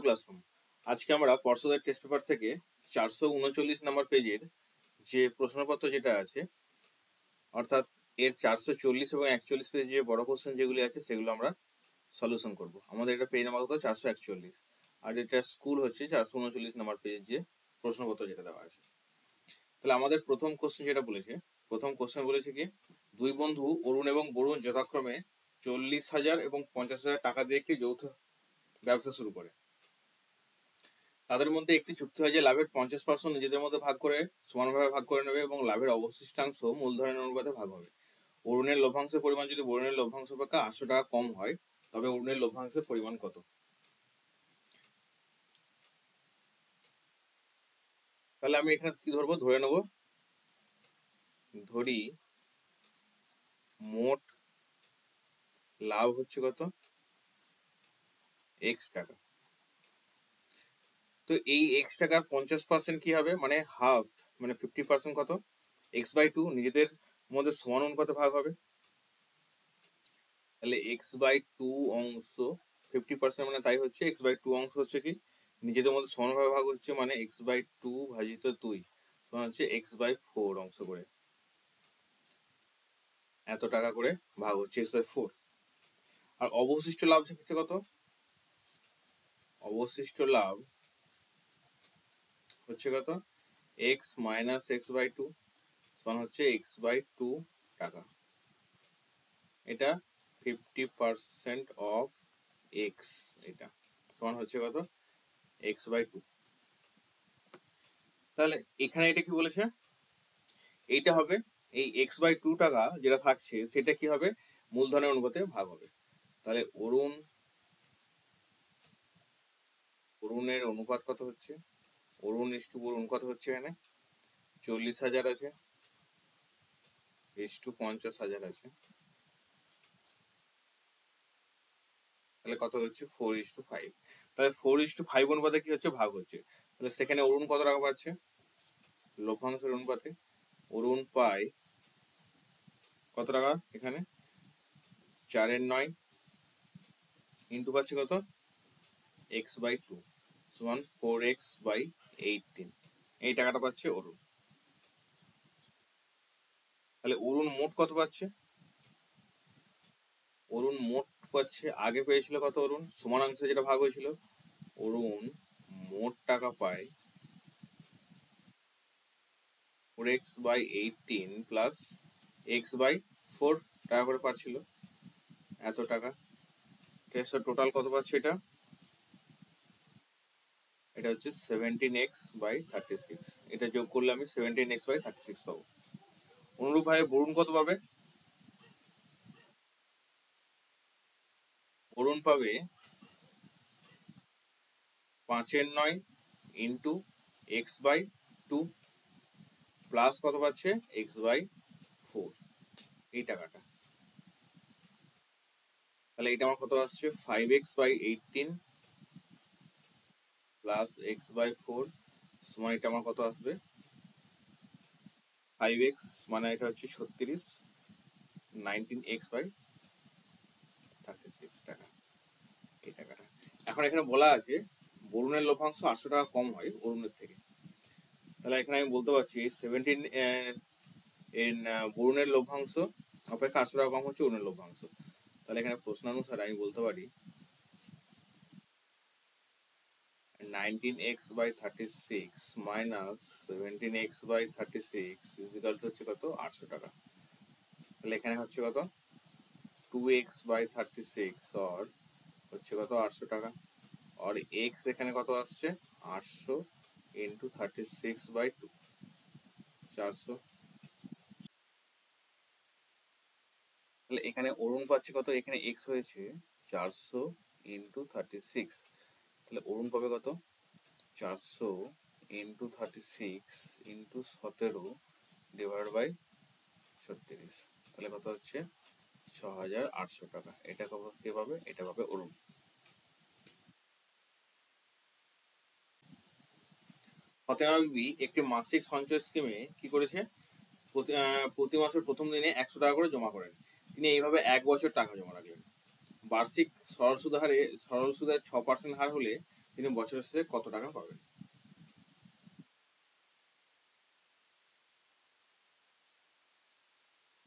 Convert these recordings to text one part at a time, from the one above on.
Classroom. আজকে আমরা পর্ষদের টেস্ট পেপার থেকে 439 নম্বর পেজের যে প্রশ্নপত্র যেটা আছে, অর্থাৎ এর 440 এবং 41 পেজ যে বড় কোশ্চেন যেগুলি আছে সেগুলো আমরা সলিউশন করব। আমাদের এটা পেজ নাম্বার কত? 441। আর এটা স্কুল হচ্ছে 439 নম্বর পেজের যে প্রশ্নপত্র যেটা দেওয়া আছে। তাহলে আমাদের প্রথম কোশ্চেন যেটা বলেছে, কি দুই বন্ধু অরুণ এবং বরুণ যথাক্রমে 40,000 এবং 50,000 টাকা দিয়ে একটি যৌথ ব্যবসা শুরু করে। তাদের মধ্যে একটি চুক্তি হয় যে লাভের 50% নিজেদের মধ্যে ভাগ করে সমানভাবে ভাগ করে নেবে এবং লাভের অবশিষ্টাংশ মূলধনের অনুপাতে ভাগ হবে। অরুণের লভ্যাংশের পরিমাণ যদি বরুণের লভ্যাংশ অপেক্ষা 800 টাকা কম হয়, তবে অরুণের লভ্যাংশের পরিমাণ কত? তাহলে আমি এখানে কি ধরবো? ধরে নেব, ধরি মোট লাভ হচ্ছে কত? x টাকা। তো এই x টাকার 50% কি হবে? মানে হাফ, মানে 50% কত? x/2 নিজেদের মধ্যে সমান অনুপাতে ভাগ হবে। তাহলে x/2 অংশ 50% মানে তাই হচ্ছে x/2 অংশ হচ্ছে কি নিজেদের মধ্যে সমানভাবে ভাগ হচ্ছে, মানে x/2 ভাজিত 2 সমান হচ্ছে x/4 অংশ করে এত টাকা করে ভাগ হচ্ছে x/4। আর অবশিষ্ট লাভ হচ্ছে কত? অবশিষ্ট লাভ হচ্ছে কত? x মাইনাস x/2 সমান হচ্ছে x/2 টাকা। এটা 50% অফ x, এটা সমান হচ্ছে কত? x/2। তাহলে এখানে এটা কি বলেছে? এইটা হবে এই x/2 টাকা যেটা থাকছে সেটা কি হবে? মূলধনের অনুপাতে ভাগ হবে। তাহলে অরুণের অনুপাত কত হচ্ছে? অরুণ ইস্টু বরুণ কত হচ্ছে? এখানে 40,000 আছে ইস্টু 50,000 আছে, তাহলে কত হচ্ছে? 4:5। তাহলে 4:5 অনুপাতে কি হচ্ছে? ভাগ হচ্ছে। তাহলে সেখানে অরুণ কত টাকা পাচ্ছে? লভ্যাংশের অনুপাতে অরুণ পায় কত টাকা? এখানে 4/9 ইন্টু পাচ্ছে কত? x/2 সমান 4x/18, এই টাকাটা পাচ্ছে অরুণ। তাহলে অরুণ মোট কত পাচ্ছে? অরুণ মোট পাচ্ছে, আগে পেয়েছিল কত? অরুণ সমানাংশে যেটা ভাগ হয়েছিল, অরুণ মোট টাকা পায় 4x/18 প্লাস x/4 টাকা করে পাচ্ছিল, এত টাকা। টোটাল কত পাচ্ছে? এটা হচ্ছে 17x/36। এটা যোগ করলে আমি 17x/36 পাবো। অনুরূপ ভাবে বরুণ কত পাবে? বরুণ পাবে 5/9 ইন্টু x/2 প্লাস কত পাচ্ছে? x/4, এই টাকাটা। তাহলে এটা আমার কত আসছে? 5x/18 প্লাস x/4 সমান এটা আমার কত আসবে? 5x মানে এটা হচ্ছে 36, 19x/36 টাকা, এই টাকাটা। এখন এখানে বলা আছে বরুণের লভ্যাংশ 800 টাকা কম হয় অরুণের থেকে। তাহলে এখানে আমি বলতে পারছি 17 বরুণের লভ্যাংশ অপেক্ষা 800 টাকা কম হচ্ছে অরুণের লভ্যাংশ। তাহলে এখানে প্রশ্নানুসারে আমি বলতে পারি 19x/36 minus 17x/36 equal to হচ্ছে কত? 800 টাকা। তাহলে এখানে হচ্ছে কত? 2x/36 আর হচ্ছে কত? 800 টাকা। আর x এখানে কত আসছে? 800 ইন্টু 36/2, 400। তাহলে এখানে অরুণ পাচ্ছে কত? এখানে x হয়েছে 400 ইন্টু 36, তাহলে অরুণ পাবে কত? 400 ইন্টু 36 ইন্টু 17 ডিভাইড বাই 36, তাহলে কত হচ্ছে? 6,800 টাকা। এটা কে পাবে? এটা পাবে অরুণ। ফতেমা বিবি একটি মাসিক সঞ্চয় স্কিমে কি করেছে? প্রতি মাসের প্রথম দিনে 100 টাকা করে জমা করেন। তিনি এইভাবে 1 বছর টাকা জমা রাখলেন। বার্ষিক সরল সুদের 6% হার হলে তিনি বছরের শেষে কত টাকা পাবেন।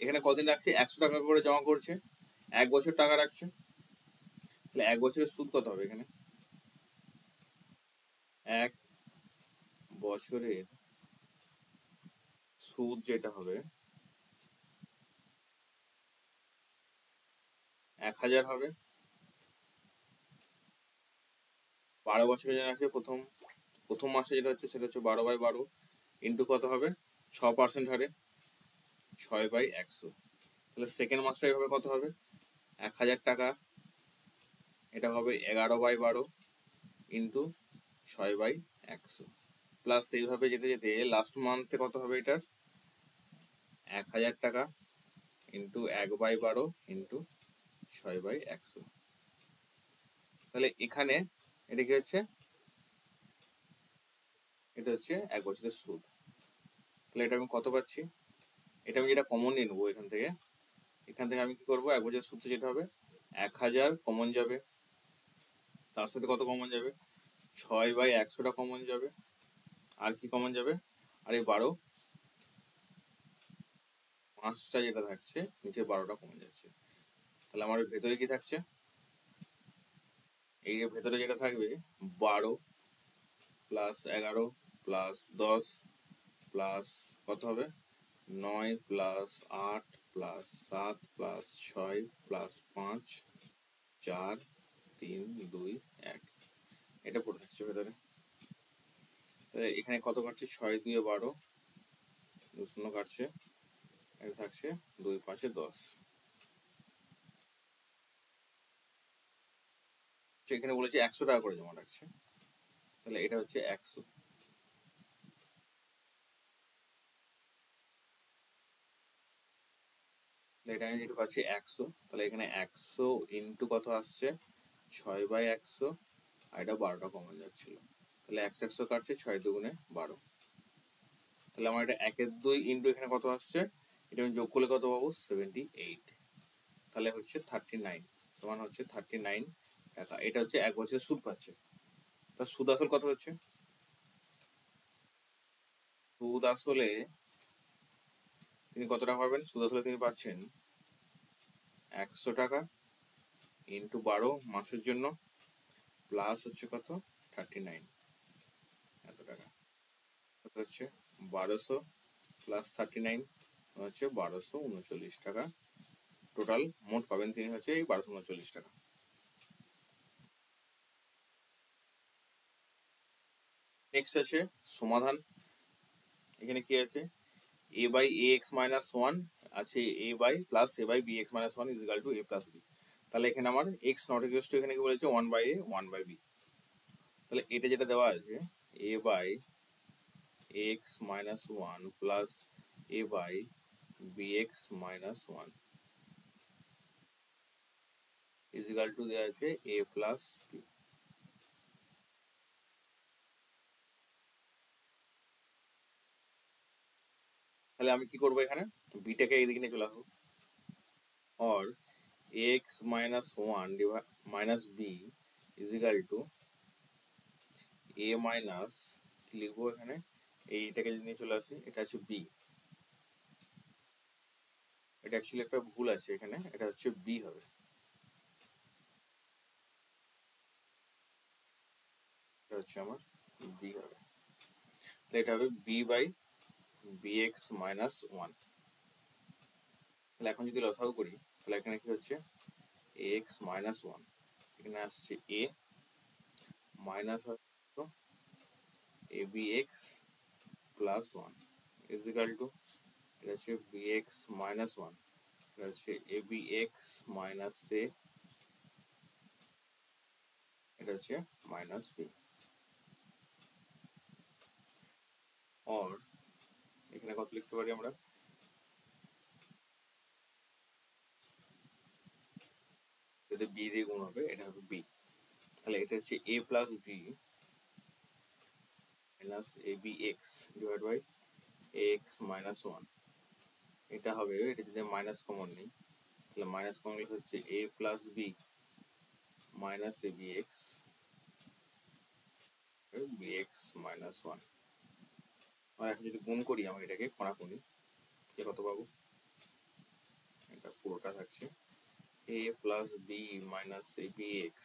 এখানে কদিন রাখছে, 100 টাকা করে জমা করছে, 1 বছর টাকা রাখছে, তাহলে 1 বছরের সুদ কত হবে এখানে, 1 বছরের সুদ যেটা হবে 1000 হবে। 12 বছরের জন্য আছে, প্রথম মাসে যেটা হচ্ছে সেটা হচ্ছে 12/12 ইন্টু কত হবে, 6% হারে 6/100। তাহলে সেকেন্ড মাসটা এভাবে কত হবে, 1000 টাকা, এটা হবে 11/12 ইন্টু 6/100 প্লাস এইভাবে যেতে যেতে লাস্ট মান্থে কত হবে, এটার 1000 টাকা ইন্টু 1/12 ইন্টু 6/100। তাহলে এখানে এটা কি হচ্ছে, এটা হচ্ছে 1 বছরের সুদ। তাহলে এটা আমি কত পাচ্ছি, এটা আমি যেটা কমন নিয়ে নেবো এখান থেকে আমি কি করবো, 1 বছরের সুদ যেটা হবে 1000 কমন যাবে, তার সাথে কত কমন যাবে, 6/100টা কমন যাবে, আর কি কমন যাবে, আর এই 12 মাসটা যেটা থাকছে নিচে 12টা কমন যাচ্ছে। তাহলে আমার ভেতরে কি থাকছে, এই যে ভেতরে যেটা থাকবে 12 প্লাস 11 প্লাস 10 প্লাস কত হবে 9 প্লাস 8 প্লাস 7 প্লাস 6 প্লাস 5 4 3 2 1, এটা পড়ে থাকছে ভেতরে। তাহলে এখানে কত কাটছে, 6 2 12, 2 শূন্য কাটছে, এটা থাকছে 2 5 10। এখানে বলেছে 100 টাকা করে জমা রাখছে, তাহলে এটা হচ্ছে 100। এটা আমি যেটা পাচ্ছি 100, তাহলে এখানে 100 ইন্টু কত আসছে 6/100, আর এটা 12টা কমন যাচ্ছিল, তাহলে 100 কাটছে, 6 2 12। তাহলে আমার এটা 1/2 ইন্টু এখানে কত আসছে, এটা আমি যোগ করলে কত পাবো 78, তাহলে হচ্ছে 39, সমান হচ্ছে 39 টাকা। এটা হচ্ছে 1 বছরের সুদ পাচ্ছে। তার সুদ আসল কত হচ্ছে, সুদ আসলে তিনি কত টাকা পাবেন, সুদ আসলে তিনি পাচ্ছেন 100 টাকা ইন্টু 12 মাসের জন্য, প্লাস হচ্ছে কত 39, এত টাকা, কত হচ্ছে 1200 প্লাস 39 হচ্ছে 1239 টাকা। টোটাল মোট পাবেন তিনি হচ্ছে এই 1239 টাকা। নেক্সট আছে সমাধান। এখানে কি আছে, a/ax-1 আছে, a/+a/bx-1 is equal two a+b। তাহলে এখানে আমার x নট ইকুয়াল টু, এখানে কি বলেছে 1/a 1/b। তাহলে এটা যেটা দেওয়া আছে a/ax-1 plus a/bx-1 is equal two দেওয়া আছে a+b। তাহলে আমি কি করবো, এখানে বিটাকে এইদিকে নিয়ে চলে আসবো, और x-1 minus B is equal to A minus, লিখবো এখানে এইটাকে যদি নিয়ে চলে আসি, এটা হচ্ছে বি, এটা অ্যাকচুয়ালি একটা ভুল আছে এখানে, এটা হচ্ছে বি হবে, এটা হচ্ছে আমার বি হবে, তাহলে এটা হবে b/bx-1। তাহলে এখন যদি লসাগু করি, তাহলে এখানে কি হচ্ছে ax-1, এখানে আসছে a minus abx+1 is equal two, এটা হচ্ছে bx-1, এটা হচ্ছে abx-a, এটা হচ্ছে মাইনাস বি। और এখানে কত লিখতে পারি আমরা, যদি বি দিয়ে গুণ হবে এটা হবে বি, তাহলে এটা হচ্ছে a plus B minus abx divide by ax-1, এটা হবে, এটা যদি মাইনাস কমন নিই, তাহলে মাইনাস কমন নিলে হচ্ছে a plus B minus abx bx minus one. আর এখন যদি গুণ করি আমরা এটাকে কোণাকুণি, কত পাবো, এটা পুরোটা থাকছে a plus B minus A bx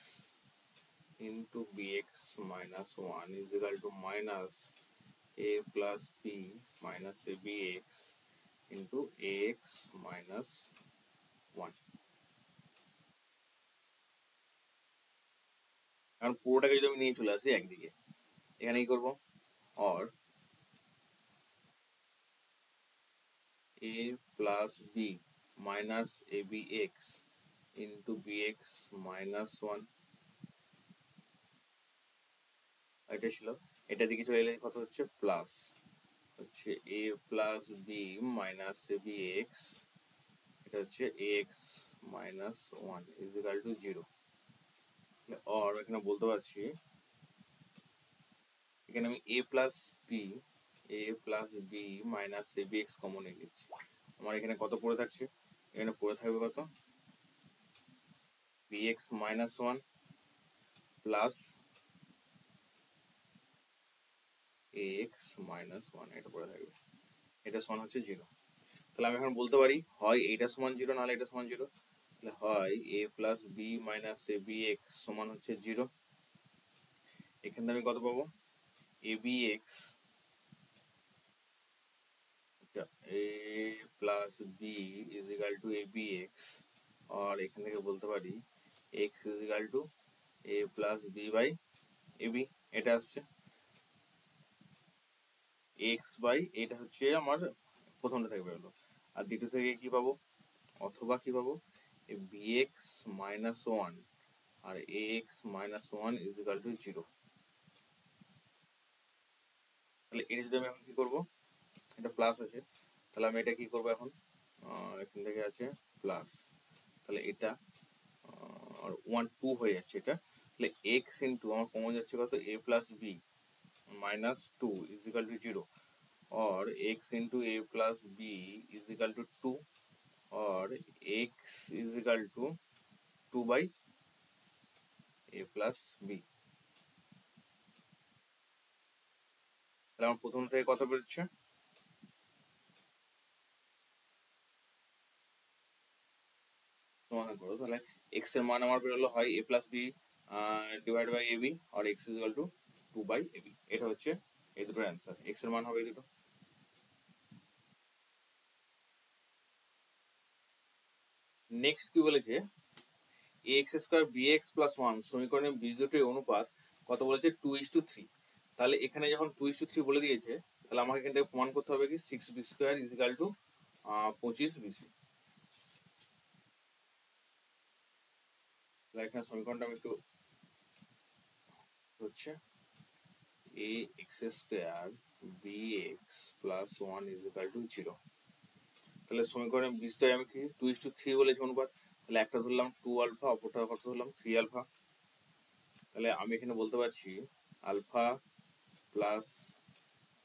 into bx minus 1 is equal to minus a plus b minus a bx into ax minus 1। কারণ পুরোটাকে যদি আমি নিয়ে চলে আসি একদিকে, এখানে কি করবো, or a plus b minus a bx into bx minus 1, এটা ছিল। এটা দিকে চলে এলে কত হচ্ছে, প্লাস হচ্ছে a plus B minus A B X, এটা হচ্ছে X minus one is equal to zero. আর এখানে বলতে পারছি, এখানে আমি a plus B minus A B X common নিয়ে নিচ্ছি। আমার এখানে কত পড়ে থাকছে, এখানে পড়ে থাকবে কত, bx minus one plus ax minus one, এটা পড়ে থাকবে, এটা সমান হচ্ছে জিরো। তাহলে আমি এখন বলতে পারি হয় এইটা সমান জিরো, নাহলে এটা সমান জিরো। তাহলে হয় a plus B minus A B X সমান হচ্ছে জিরো। এখান থেকে আমি কত পাবো, A B X a plus B is equal to A B X, আর এখান থেকে বলতে পারি X is equal to A plus B by A B, এটা আসছে এক্স বাই, এটা হচ্ছে আমার প্রথমটা থেকে বেরোলো। আর দ্বিতীয় থেকে কি পাবো, অথবা কি পাবো, বি এক্স মাইনাস ওয়ান আর A X minus one is equal to zero. তাহলে এটা যদি আমি এখন কি করবো, এটা প্লাস আছে, তাহলে আমি এটা কি করবো এখন, এখান থেকে আছে প্লাস, তাহলে এটা আর ওয়ান টু হয়ে যাচ্ছে এটা। তাহলে এক্স ইন্টু আমার কমন যাচ্ছে কত, A plus B minus two is equal to zero, और x into A plus B is equal to two, और x is equal to two by A plus B. তাহলে আমার প্রথম থেকে কত বেরোচ্ছে, সমাধান করো। তাহলে x এর মান আমার বেরোলো হয় a plus B divide by A B, আর x is equal to two by A B. এটা হচ্ছে এই দুটোর অ্যান্সার, x এর মান হবে এই দুটো। নেক্সট কি বলেছে, A X square B X plus one সমীকরণের বীজদ্বয়টির অনুপাত কত বলেছে, 2:3। তাহলে এখানে যখন 2:3 বলে দিয়েছে, তাহলে আমাকে এখান থেকে প্রমাণ করতে হবে কি 6b square is equal two 25bc। তাহলে এখানে সমীকরণটা আমি একটু হচ্ছে A X square B X plus one is equal to zero. তাহলে সমীকরণের বীজদ্বয় আমি কি 2:3 বলেছি অনুপাত, তাহলে একটা ধরলাম 2 আলফা, অপরটা কত ধরলাম 3 আলফা। তাহলে আমি এখানে বলতে পারছি আলফা প্লাস,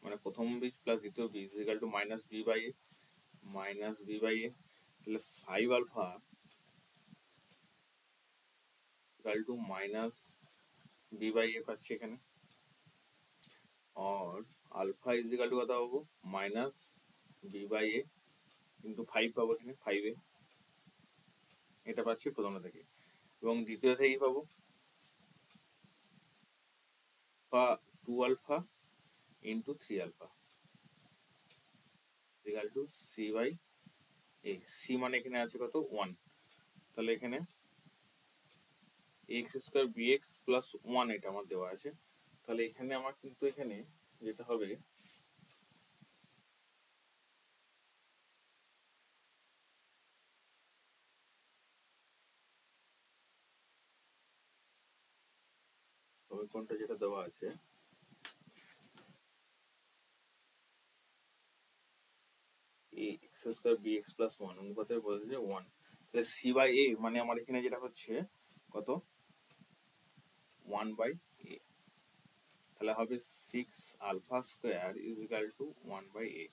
মানে প্রথম বীজ প্লাস দ্বিতীয় বীজ equal to minus B by A, তাহলে 5 alpha equal to minus B by A পাচ্ছি এখানে, और আলফা ইজ ইকাল টু কত পাবো, minus B by A into 5 পাবো এখানে 5a, এটা পাচ্ছি প্রথমটা থেকে। এবং দ্বিতীয় থেকে পাবো বা 2 alpha into 3 alpha equal to C by A, C মানে এখানে আছে কত 1। তাহলে এখানে X square B X plus one এটা আমার দেওয়া আছে। তাহলে এখানে আমার কিন্তু এখানে যেটা হবে, সমীকরণটা যেটা দেওয়া আছে X square B X plus one অনুপাতে বলেছে ওয়ান, তাহলে সি বাই এ মানে আমার এখানে যেটা হচ্ছে কত, 1 বাই এ, তাহলে হবে 6 alpha square is equal to 1 by A.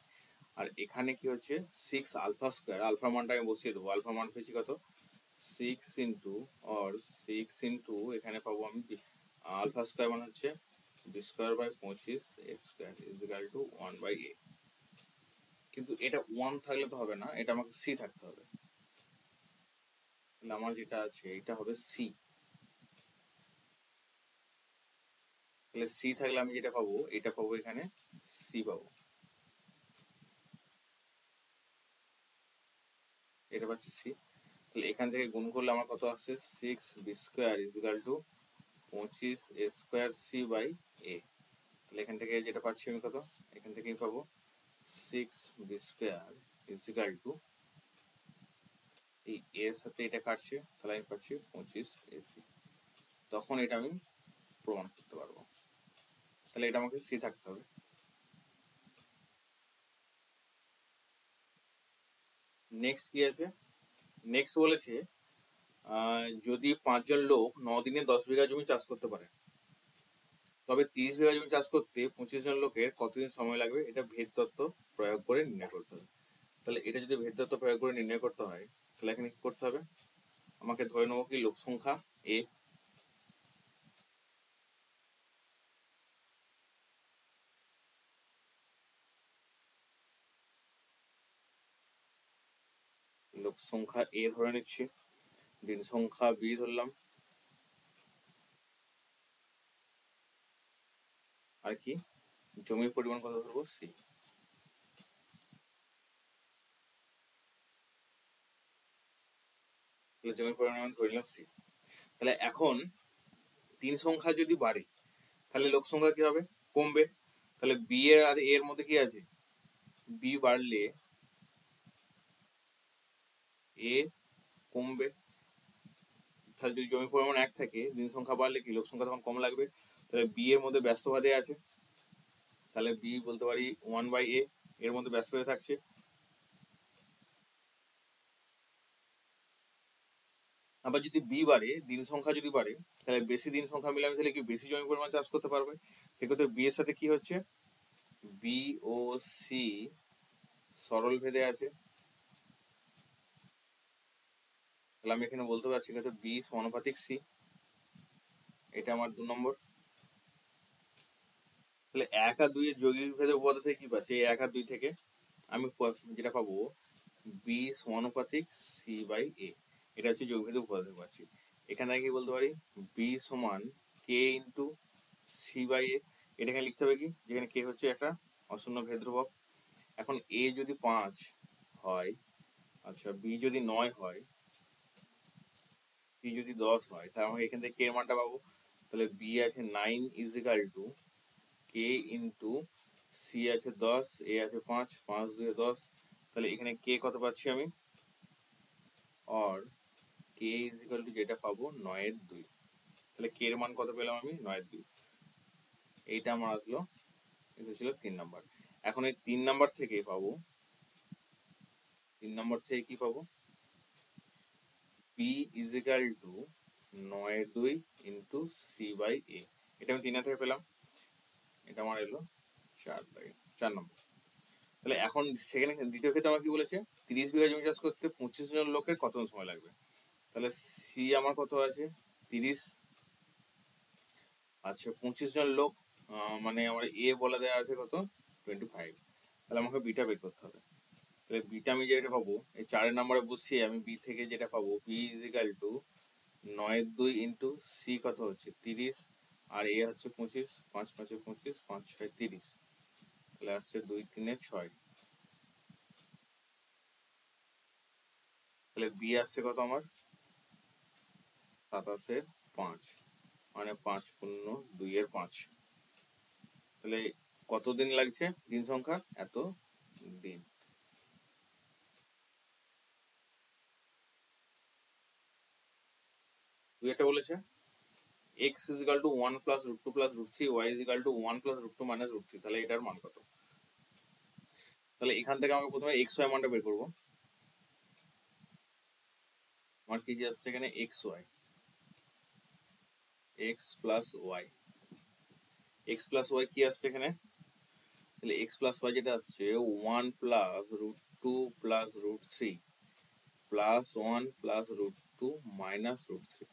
আর এখানে কি হচ্ছে 6 আলফা স্কোয়ার, আলফা মানটা আমি বসিয়ে দেবো, আলফা মান পেয়েছি কত 6 ইন্টু, আর 6 ইন্টু এখানে পাবো আমি আলফা স্কোয়ার মানে হচ্ছে B square by 25 X square is equal to 1/a। কিন্তু এটা 1 থাকলে তো হবে না, এটা আমাকে সি থাকতে হবে। তাহলে আমার যেটা আছে এটা হবে সি। তাহলে সি থাকলে আমি যেটা পাবো এটা পাবো, এখানে সি পাবো, এটা পাচ্ছি সি। তাহলে এখান থেকে গুণ করলে আমার কত আসছে, 6b square is equal to 25a square C by A. তাহলে এখান থেকে যেটা পাচ্ছি আমি কত, এখান থেকেই পাবো 6b square is equal two, এই এর সাথে এটা কাটছে, তাহলে আমি পাচ্ছি 25ac। তখন এটা আমি প্রমাণ করতে পারবো। তাহলে এটা আমাকে সি থাকতে হবে। নেক্সট কি আছে, নেক্সট বলেছে যদি 5 জন লোক 9 দিনে 10 বিঘা জমি চাষ করতে পারে, তবে 30 বিঘা জমি চাষ করতে 25 জন লোকের কতদিন সময় লাগবে, এটা ভেদ তত্ত্ব প্রয়োগ করে নির্ণয় করতে হবে। তাহলে এটা যদি ভেদ তত্ত্ব প্রয়োগ করে নির্ণয় করতে হয়, তাহলে এখানে কি করতে হবে, আমাকে ধরে নেবো কি লোক সংখ্যা এ, লোক সংখ্যা এ ধরে নিচ্ছি, দিন সংখ্যা বি ধরলাম, আর কি জমির পরিমাণ কত ধরবো সি। তাহলে জমির পরিমাণ ধরলাম সি। তাহলে এখন দিন সংখ্যা যদি বাড়ে তাহলে লোক সংখ্যা কি হবে, কমবে। তাহলে বি এর আর এর মধ্যে কি আছে, বি বাড়লে এ কমবে। তাহলে যদি জমির পরিমাণ 1 থাকে, দিন সংখ্যা বাড়লে কি লোক সংখ্যা তখন কম লাগবে। তাহলে বি এর মধ্যে ব্যস্তবাদে আছে, তাহলে বি বলতে পারি 1/a, এর মধ্যে ব্যস্তবাদে থাকছে। আবার যদি বি বাড়ে, দিন সংখ্যা যদি বাড়ে, তাহলে বেশি দিন সংখ্যা মিলে আমি তাহলে কি বেশি জমি পরিমাণ চাষ করতে পারবে। সেক্ষেত্রে বি এর সাথে কি হচ্ছে, বি ও সি সরল ভেদে আছে, তাহলে আমি এখানে বলতে পারছি কিন্তু বি সমানুপাতিক সি, এটা আমার 2 নম্বর। তাহলে 1 আর 2 এর যৌগিক ভেদের উপাদান থেকে কি পাচ্ছি, 1 আর 2 থেকে আমি যেটা পাবো বি সমানুপাতিক সি বাই এ, এটা হচ্ছে যৌগিক ভেদের উপাদান থেকে পাচ্ছি। এখানে কি বলতে পারি, বি সমান কে ইন্টু সি বাই এ, এটা এখানে লিখতে হবে কি, যেখানে কে হচ্ছে একটা অশূন্য ভেদ ধ্রুবক। এখন এ যদি 5 হয়, আচ্ছা বি যদি 9 হয়, বি যদি 10 হয়, তাহলে আমরা এখান থেকে কে এর মানটা পাবো। তাহলে বি আছে 9 is equal to K into C আছে 10, এ আছে 5, 5 2 10। তাহলে এখানে কে কত পাচ্ছি আমি, আর কে ইজ ইকাল টু যেটা পাবো 9/2। তাহলে কে এর মান কত পেলাম আমি, 9/2। এইটা আমার আসলো, এটা ছিল 3 নাম্বার। এখন এই 3 নাম্বার থেকে পাবো, 3 নাম্বার থেকে কি পাবো, B is equal to 9/2 into C by A, এটা আমি 3 থেকে পেলাম, এটা আমার এলো 4 নম্বর। তাহলে এখন সেকেন্ড দ্বিতীয় ক্ষেত্রে আমার কি বলেছে, 30 বিঘা জমি চাষ করতে 25 জন লোকের কত সময় লাগবে। তাহলে সি আমার কত আছে 30, আচ্ছা 25 জন লোক, মানে আমার এ বলা দেওয়া আছে কত 25। তাহলে আমাকে বিটা বের করতে হবে। তাহলে বিটা আমি যেটা পাবো, এই 4 নম্বরে বসিয়ে আমি বি থেকে যেটা পাবো, B is equal to 9/2 into C কত হচ্ছে 30, আর এ হচ্ছে 25, 5 5 25, 5 6 30, তাহলে আসছে 2 3 6। তাহলে বি আসছে কত আমার 27/5, মানে 5 0 2/5। তাহলে কতদিন লাগছে দিন সংখ্যা, এত দিন। এটা বলেছে x is equal to 1 plus root 2 plus root 3, y is equal to 1 plus root 2 minus root 3। তাহলে এটার মান কত, তাহলে এখান থেকে আমাকে প্রথমে x y মানটা বের করবো। আমার কি যে আসছে এখানে x y, x plus y, x plus y কি আসছে এখানে, তাহলে x plus y যেটা আসছে 1 plus root 2 plus root 3 plus 1 plus root 2 minus root 3।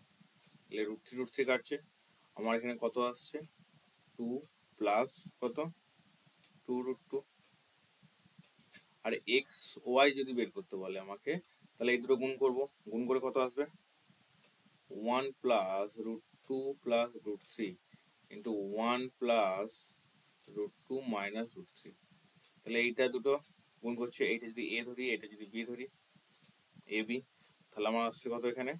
তাহলে root 3 কাটছে, আমার এখানে কত আসছে টু প্লাস কত 2√2। আর এক্স ওয়াই যদি বের করতে বলে আমাকে, তাহলে এই দুটো গুণ করব, গুণ করে কত আসবে 1 plus √2 plus √3 into 1 plus √2 minus √3। তাহলে এইটা দুটো গুণ করছে, এইটা যদি এ ধরি এটা যদি বি ধরি, এ বি, তাহলে আমার আসছে কত এখানে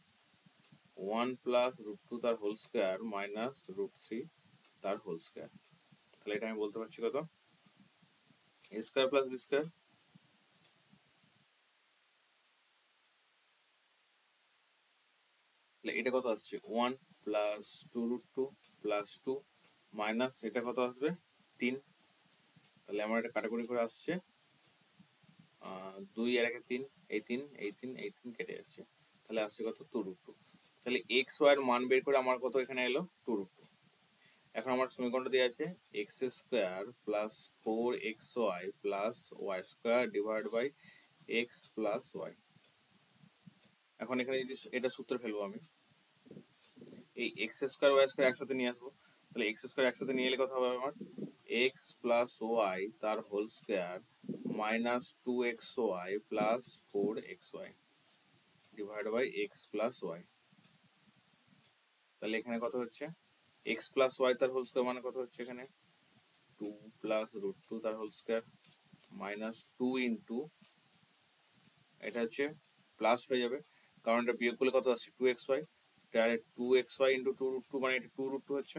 1 প্লাস √2 তার হোল স্কোয়ার মাইনাস √3 তার হোল স্কোয়ার। তাহলে এটা আমি বলতে পারছি কত এ স্কোয়ার প্লাস বি স্কোয়ার। তাহলে এটা কত আসছে 1 প্লাস 2√2 প্লাস 2 মাইনাস এটা কত আসবে 3। তাহলে আমার এটা কাটাকুটি করে আসছে 2 আর 1 3, এই 3 এই 3 এই 3 কেটে যাচ্ছে, তাহলে আসছে কত 2√2। তাহলে এক্স ওয়াই এর মান বের করে আমার কত এখানে এলো 2√2। এখন আমার সমীকরণটা দেওয়া আছে X square plus 4xy plus Y square divide by X plus Y. এখন এখানে যদি এটা সূত্র ফেলবো আমি, এই এক্স স্কোয়ার ওয়াই স্কোয়ার একসাথে নিয়ে আসবো, তাহলে এক্স স্কোয়ার একসাথে নিয়ে এলে কথা হবে আমার এক্স প্লাস ওয়াই তার whole square minus 2xy plus 4xy divide by X plus Y. তাহলে এখানে কত হচ্ছে এক্স প্লাস ওয়াই তার হোল স্কোয়ার মানে কত হচ্ছে এখানে 2 প্লাস √2 তার হোল স্কোয়ার মাইনাস 2 ইন্টু এটা হচ্ছে প্লাস হয়ে যাবে, কারণ এটা বিয়োগ করলে কত আসছে 2xy, ডাইরেক্ট 2xy ইন্টু 2√2 মানে এটা 2√2 হচ্ছে,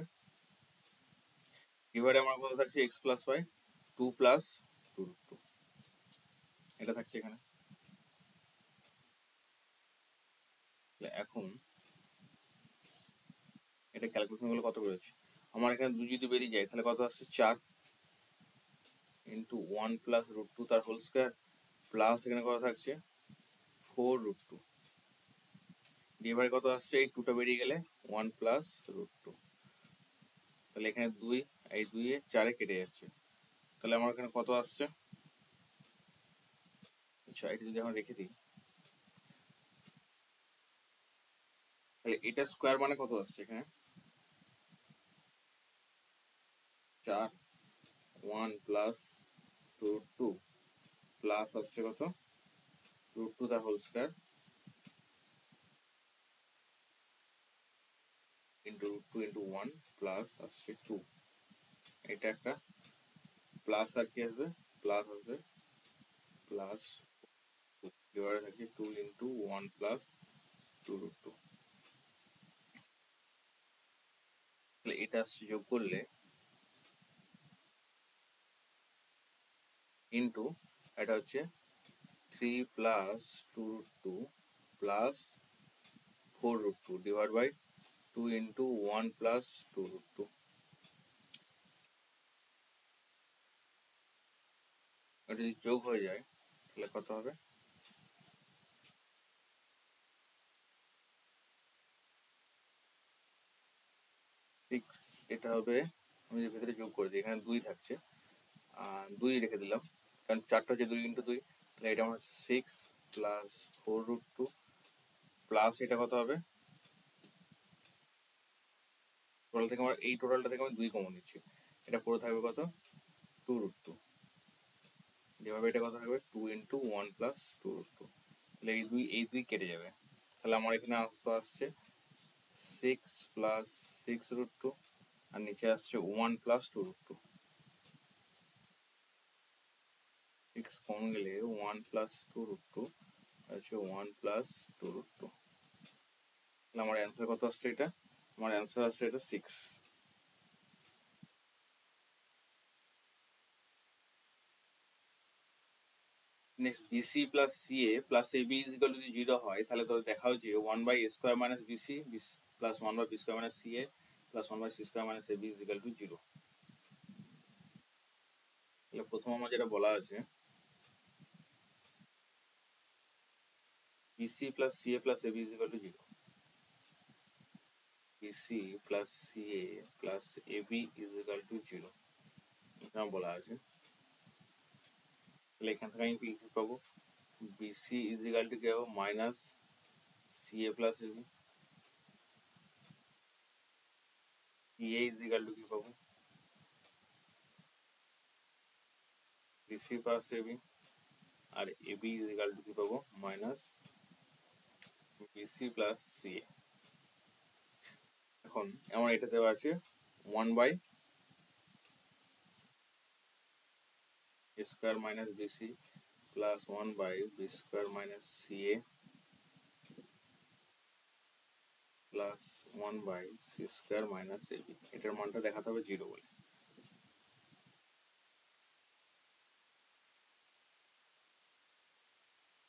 ডিভাইডে আমার কত থাকছে এক্স প্লাস ওয়াই 2 প্লাস 2√2 এটা থাকছে এখানে। এখন এটা ক্যালকুলেশন করলে কত বেরোচ্ছে আমার এখানে 2 যদি বেরিয়ে যায় তাহলে কত আসছে 4 ইন্টু 1 প্লাস √2 তার হোল স্কোয়ার প্লাস এখানে কত থাকছে 4√2 ডিভাইড কত আসছে এই 2টা বেরিয়ে গেলে 1 প্লাস √2। তাহলে এখানে 2 এই 2 এ 4 কেটে যাচ্ছে, তাহলে আমার এখানে কত আসছে, আচ্ছা এটা যদি আমরা রেখে দিই তাহলে এটা স্কোয়ার মানে কত আসছে এখানে 4 1 প্লাস √2 প্লাস আসছে কত √2 the whole square into √2 into 1 plus আসছে 2, এটা একটা প্লাস আর কি আসবে প্লাস আসবে প্লাস ডিভাইডে থাকছে 2 ইন্টু 1 প্লাস 2√2। তাহলে এটা আসছে যোগ করলে ইন্টু এটা হচ্ছে 3 plus 2√2 plus 4√2 divide by 2 into 1 plus 2√2। এটা যদি যোগ হয়ে যায় তাহলে কত হবে 6, এটা হবে আমি যে ভেতরে যোগ করে দিই এখানে 2 থাকছে 2 রেখে দিলাম কারণ 4টা হচ্ছে 2 ইন্টু 2, তাহলে এটা আমার হচ্ছে 6 প্লাস 4√2 প্লাস এটা কত হবে টোটাল থেকে আমার এই টোটালটা থেকে আমি 2 কমন নিচ্ছি, এটা পড়ে থাকবে কত 2√2 যেভাবে এটা কত থাকবে 2 ইন্টু 1 প্লাস 2√2। তাহলে এই দুই কেটে যাবে, তাহলে আমার এখানে আসছে 6 প্লাস 6√2 আর নিচে আসছে 1 প্লাস 2√2। 6 কমন গেলে 1 প্লাস 2√2 আছে 1 প্লাস 2√2। তাহলে আমার অ্যান্সার কত আসছে এটা আমার অ্যান্সার আসছে এটা 6। Next BC plus CA plus AB is equal to 0 হয় তাহলে তো দেখাও যে 1 by A square minus BC plus 1 by B square minus CA plus 1 by C square minus AB is equal to 0। তাহলে প্রথম আমার যেটা বলা আছে BC plus CA plus AB is equal to 0, BC plus CA plus AB is equal to 0 এটা বলা আছে। তাহলে এখান থেকে আমি কি পাবো বিসি ইজ ইকুয়াল টু কি হবে minus CA plus AB, CA is equal to কি পাবো বিসি প্লাস এবি, আর এবি ইজ ইকাল টু কি পাবো মাইনাস বিসি প্লাস সিএ। এখন আমার এটা দেওয়া আছে 1/a² minus BC plus 1/b² minus CA plus 1/c² minus AB. এটার মানটা দেখাতে হবে 0 বলে।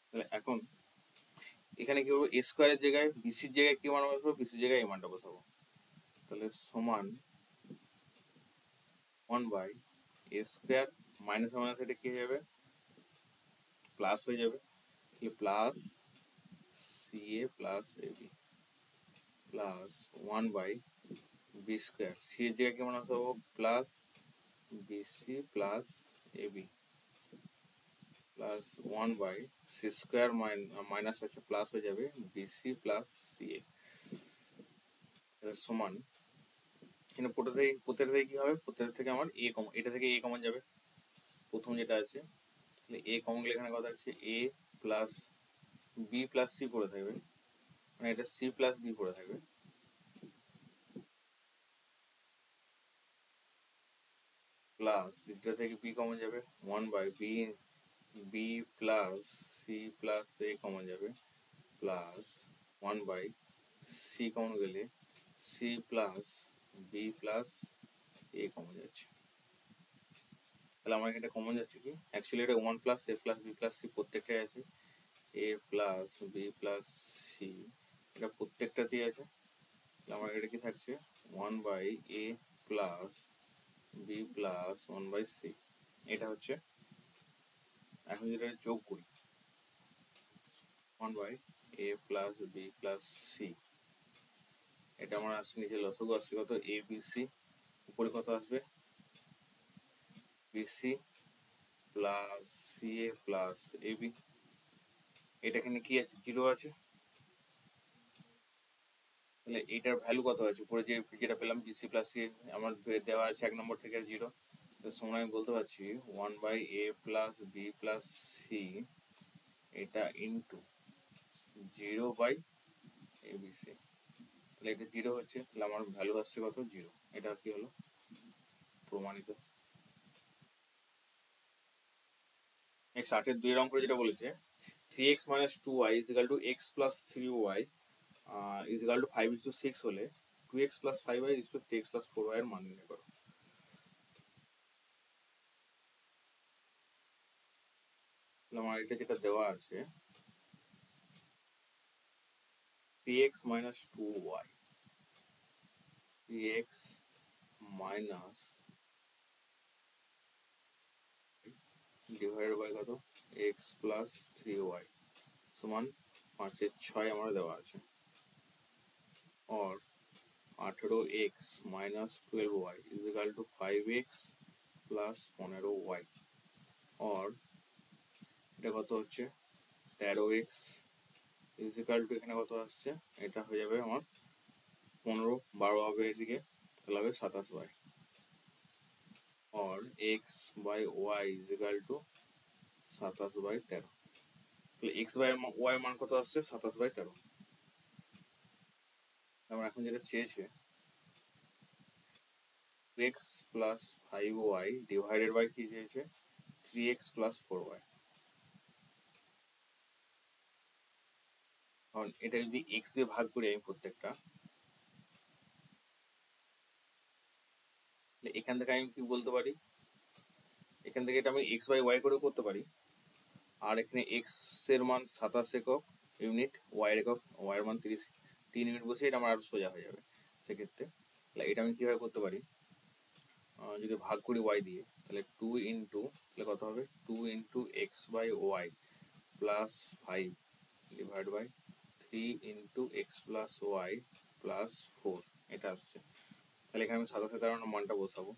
তাহলে এখন এখানে কি করবো, এ স্কোয়ারের জায়গায় বিসির জায়গায় কি মান বসাবো, বিসির জায়গায় এই মানটা বসাবো। তাহলে সমান 1/a² মাইনাস মাইনাস এটা কি হয়ে যাবে প্লাস হয়ে যাবে, plus CA plus AB plus 1/b²। C এর জায়গায় কি মান বসাবো plus BC plus AB plus 1/c² minus আছে প্লাস হয়ে যাবে বিসি প্লাস সিএ সমান, এখানে প্রত্যেকটা থেকে কি হবে, প্রত্যেকটা থেকে আমার এ কমন, এটা থেকে এ কমন যাবে প্রথম যেটা আছে, তাহলে এ কমন গেলে এখানে কথা হচ্ছে এ প্লাস বি প্লাস সি পড়ে থাকবে, মানে এটা সি প্লাস বি পড়ে থাকবে প্লাস দ্বিতীয় থেকে বি কমন যাবে 1/b plus C plus a common যাবে প্লাস 1/c কমন গেলে C plus B plus a common যাচ্ছে। তাহলে আমার এখানে কমন যাচ্ছে কি, অ্যাকচুয়ালি এটা 1 প্লাস এ প্লাস বি প্লাস সি প্রত্যেকটাই আছে, এ প্লাস বি প্লাস সি এটা প্রত্যেকটাতেই আছে। তাহলে আমার এটা কি থাকছে 1/a plus B plus 1/c। এটা হচ্ছে, এখন যেটা যোগ করি 1/a plus B plus C, এটা আমার আসছে নিচে লসগু আসছে কত এ বি সি, উপরে কত আসবে BC plus CA plus AB, এটা এখানে কি আছে 0 আছে, তাহলে এটার ভ্যালু কত আছে উপরে যেটা পেলাম বিসি প্লাস সি আমার দেওয়া আছে 1 নম্বর থেকে 0, সময় আমি বলতে পারছি 1/a plus B plus C এটা ইন্টু 0/abc, তাহলে এটা 0 হচ্ছে, তাহলে আমার ভ্যালু আসছে কত 0, এটা কি হলো প্রমাণিত। নেক্সট 8 এর 2 অঙ্ক যেটা বলেছে 3x minus 2y is equal to x plus 3y is equal to 5:6 হলে 2x plus 5y is to 3x plus 4y এর মান নির্ণয় করো। আমার এটা যেটা দেওয়া আছে 3x minus 2y, 3x minus divided by কত x plus 3y সমান 5/6 আমার দেওয়া আছে, और 18x minus 12y is equal to 5x plus 15y, और এটা কত হচ্ছে 13x is equal to এখানে কত আসছে, এটা হয়ে যাবে আমার 15 হবে এদিকে, তাহলে হবে 27y, और x by y is equal to 27/13, তাহলে x by y মান কত আসছে 27/13। আমরা এখন যেটা চেয়েছে x plus 5y divided by কি চেয়েছে 3x plus 4y, কারণ এটা যদি x দিয়ে ভাগ করি আমি প্রত্যেকটা, এখান থেকে আমি কি বলতে পারি, এখান থেকে এটা আমি x বাই y করে করতে পারি, আর এখানে x এর মান 27 একক ইউনিট, y এর একক y এর মান 3 ইউনিট বসে এটা আমার আরো সোজা হয়ে যাবে। সেক্ষেত্রে তাহলে এটা আমি কিভাবে করতে পারি, যদি ভাগ করি y দিয়ে তাহলে 2 ইন্টু, তাহলে কত হবে 2 into X by Y plus 5 divide by 3 into X plus Y plus 4 এটা আসছে। তাহলে এখানে আমি 27/13 মানটা বসাবো,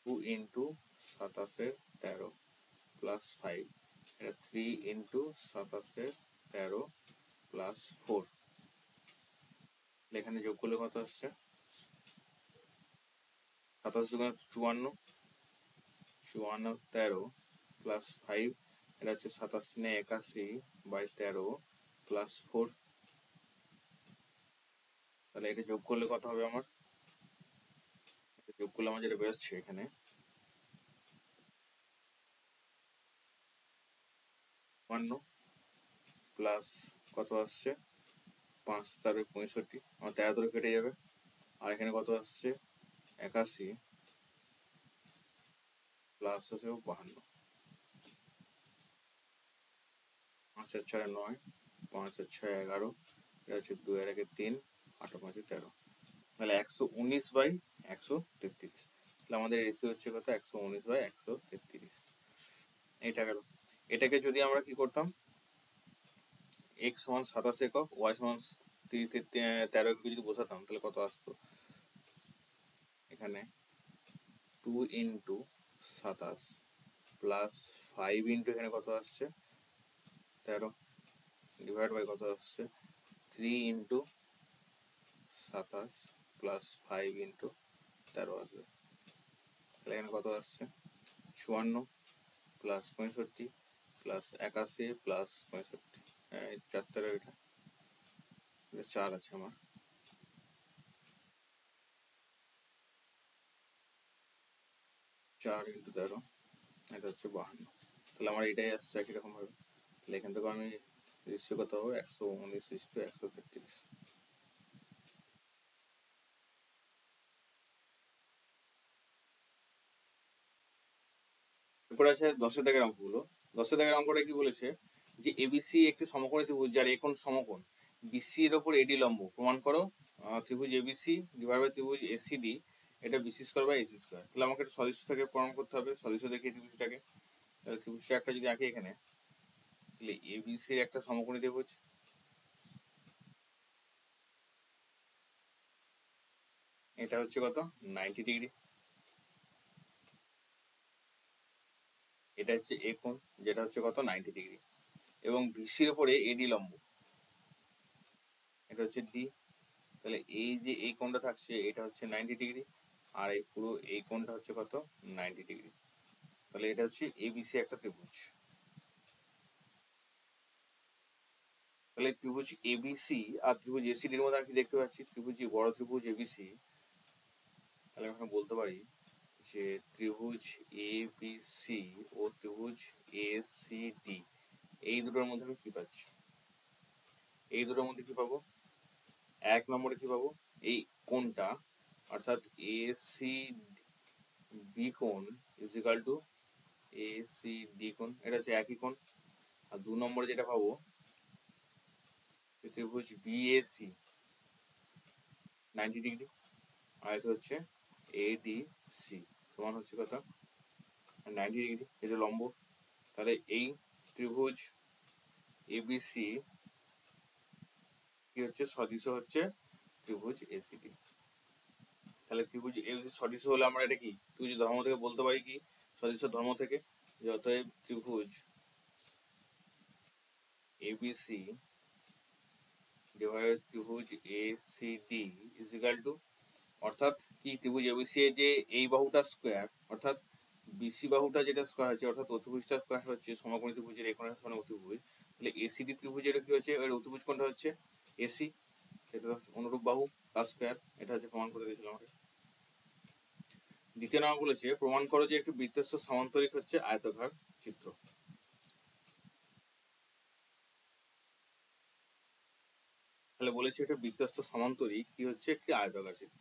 2 ইন্টু 27/13 প্লাস 5, এটা 3 ইন্টু 27/13 প্লাস 4, এখানে যোগ করলে কত আসছে 27 × 54, 54 প্লাস 5, এটা হচ্ছে 87 × 81/13 প্লাস 4। তাহলে এটা যোগ করলে কত হবে আমার? যোগ করলে আমার যেটা বেরোচ্ছে এখানে 52 প্লাস কত আসছে 5 × 65, আমার 13 ধরে কেটে যাবে। আর এখানে কত আসছে 81 প্লাস আছে 52, 5 আর 4 9, 5 আর 6 11, এটা হচ্ছে 2 আর 1 3, 8 আর 5 13, তাহলে 119/133। তাহলে আমাদের রেশিও হচ্ছে কত 119/133। এইটা গেল। এটাকে যদি আমরা কি করতাম, x সমান 27 একক, y সমান 13 একক যদি বসাতাম তাহলে কত আসতো? এখানে 2 × 27 প্লাস 5 × এখানে কত আসছে 13 ডিভাইড বাই কত আসছে 3 × 27 প্লাস 5 × 13 আসবে। তাহলে এখানে কত আসছে 54 প্লাস 65 প্লাস 81 প্লাস 65, 4 13, এটা 4 আছে আমার। 4 × 13, এটা হচ্ছে 52। তাহলে আমার এটাই আসছে একই রকম ভাবে। তাহলে এখান থেকে আমি রেশিও কত হবে 119/133। এরপরে আছে 10 দাগের অঙ্কগুলো। 10 দাগের অঙ্কটা কি বলেছে যে এবিসি একটি সমকোণী ত্রিভুজ যার একোণ সমকোণ বিসি এর ওপর এডি লম্ব, প্রমাণ করো ত্রিভুজ এবিসি ডিভাইড বাই ত্রিভুজ এসিডি, এটা BC square by AC square. তাহলে আমাকে একটা সদৃশ্য থেকে প্রমাণ করতে হবে। সদৃশ্য দেখি ত্রিভুজটাকে। তাহলে ত্রিভুজটা একটা যদি আঁকি এখানে, তাহলে এবিসি এর একটা সমকোণী ত্রিভুজ, এটা হচ্ছে কত 90 ডিগ্রি, এটা হচ্ছে এ কোণ যেটা হচ্ছে কত 90 ডিগ্রি, এবং বিসির উপরে এডি লম্ব, এটা হচ্ছে ডি। তাহলে এই যে এই কোণটা থাকছে এটা হচ্ছে 90 ডিগ্রি, আর এই পুরো এই কোণটা হচ্ছে কত 90 ডিগ্রি। তাহলে এটা হচ্ছে এবিসি একটা ত্রিভুজ। তাহলে ত্রিভুজ এবিসি আর ত্রিভুজ এসিডির মধ্যে আর কি দেখতে পাচ্ছি, ত্রিভুজ বড় ত্রিভুজ এবিসি। তাহলে আমি বলতে পারি যে ত্রিভুজ এবিসি ও ত্রিভুজ এসিডি, এই দুটোর মধ্যে আমি কি পাচ্ছি, এই দুটোর মধ্যে কি পাবো, এক নম্বরে কি পাবো এই কোণটা, অর্থাৎ এসি বি কোণ ইজ ইকাল টু এসিডি কোণ, এটা হচ্ছে একই কোণ। আর 2 নম্বরে যেটা পাবো ত্রিভুজ বিএসি 90 ডিগ্রি, আর এটা হচ্ছে এডিসি সমান হচ্ছে কত 90 ডিগ্রি, এটা লম্ব। তাহলে এই ত্রিভুজ এবিসি কি হচ্ছে সদৃশ হচ্ছে ত্রিভুজ এসিডি। তাহলে ত্রিভুজ এবিসি সদৃশ হলে আমরা এটা কি ত্রিভুজ ধর্ম থেকে বলতে পারি কি, সদৃশ ধর্ম থেকে, অতএব ত্রিভুজ এবিসি ডিভাইড ত্রিভুজ এসিডি ইজ ইকাল টু, অর্থাৎ কি ত্রিভুজ এবিসি এর যে এই বাহুটা স্কোয়ার, অর্থাৎ বিসি বাহুটা যেটা স্কোয়ার হচ্ছে, অর্থাৎ অতিভুজটা স্কোয়ার হচ্ছে সমকোণী ত্রিভুজের এই কোণের সমান অতিভুজ। তাহলে এসিডি ত্রিভুজের কি হচ্ছে এর অতিভুজ কোণটা হচ্ছে এসি, সেটা অনুরূপ বাহু তার স্কোয়ার, এটা হচ্ছে প্রমাণ করে দিয়েছিল আমাকে। দ্বিতীয় নাম বলেছে প্রমাণ করো যে একটি বৃত্তস্থ সামান্তরিক হচ্ছে আয়তাকার চিত্র। তাহলে বলেছে একটা বৃত্তস্থ সামান্তরিক কি হচ্ছে একটি আয়তাকার চিত্র।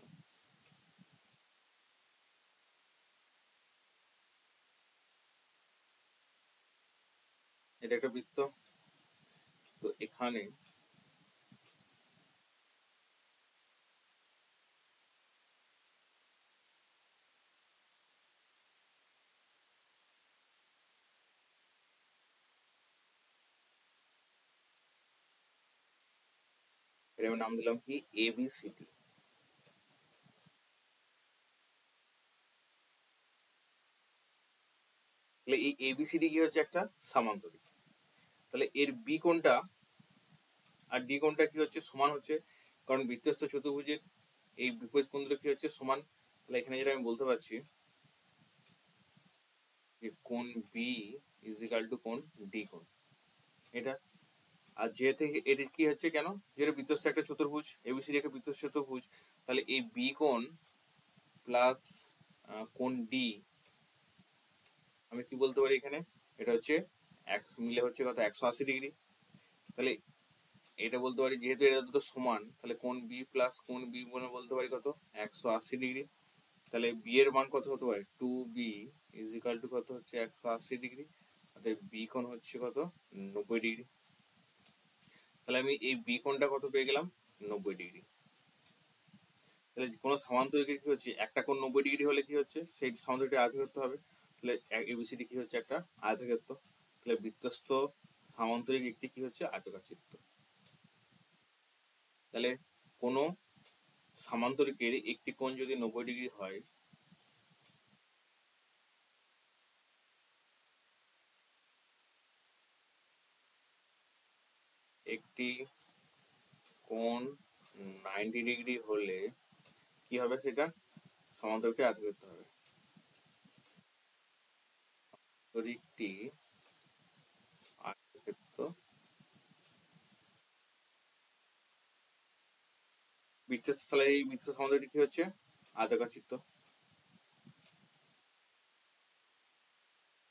এটা একটা বৃত্ত, তো এখানে এটা আমি নাম দিলাম কি এবিসিডি। তাহলে এই এবিসিডি কি হচ্ছে একটা সামান্তরিক। তাহলে এর বি কোণটা আর ডি কোণটা কি হচ্ছে সমান হচ্ছে, কারণ বৃত্তস্থ চতুর্ভুজের এই বিপরীত কোণ দুটো কি হচ্ছে সমান। তাহলে এখানে যেটা আমি বলতে পারছি যে কোণ বি ইজ ইকাল টু কোণ ডি কোণ এটা। আর যে থেকে এটি কি হচ্ছে কেন, যেটা বৃত্তস্থ একটা চতুর্ভুজ, এবিসিডি একটা বৃত্তস্থ চতুর্ভুজ, তাহলে এই বি কোণ প্লাস কোণ ডি আমি কি বলতে পারি এখানে, এটা হচ্ছে এক মিলে হচ্ছে কত 180 ডিগ্রি। তাহলে এটা বলতে পারি যেহেতু এটা দুটো সমান, তাহলে কোণ বি প্লাস কোণ বি বলতে পারি কত 180 ডিগ্রি। তাহলে বি এর মান কত হতে পারে 2b ইজ ইকাল টু কত হচ্ছে 180 ডিগ্রি, অর্থাৎ বি কোণ হচ্ছে কত 90 ডিগ্রি। তাহলে আমি এই বি কোণটা কত পেয়ে গেলাম 90 ডিগ্রি। তাহলে কোনো সামান্তরিকের কি হচ্ছে একটা কোণ 90 ডিগ্রি হলে কি হচ্ছে সেই সামান্তরিকটি আয়তক্ষেত্র হবে। তাহলে এবিসিডি কি হচ্ছে একটা আয়তক্ষেত্র। তাহলে বৃত্তস্থ সামান্তরিক একটি কি হচ্ছে আয়তক্ষেত্র। তাহলে কোনো সামান্তরিকের একটি কোণ যদি 90 ডিগ্রি হয়, একটি কোণ 90 ডিগ্রি হলে কি হবে, সেটা সামান্তরিকটি আয়তক্ষেত্র হবে। সামান্তরিকটি আয়তক্ষেত্র বৃত্তস্থ, তাহলে এই বৃত্তস্থ সামান্তরিকটি কি হচ্ছে আয়তক্ষেত্র।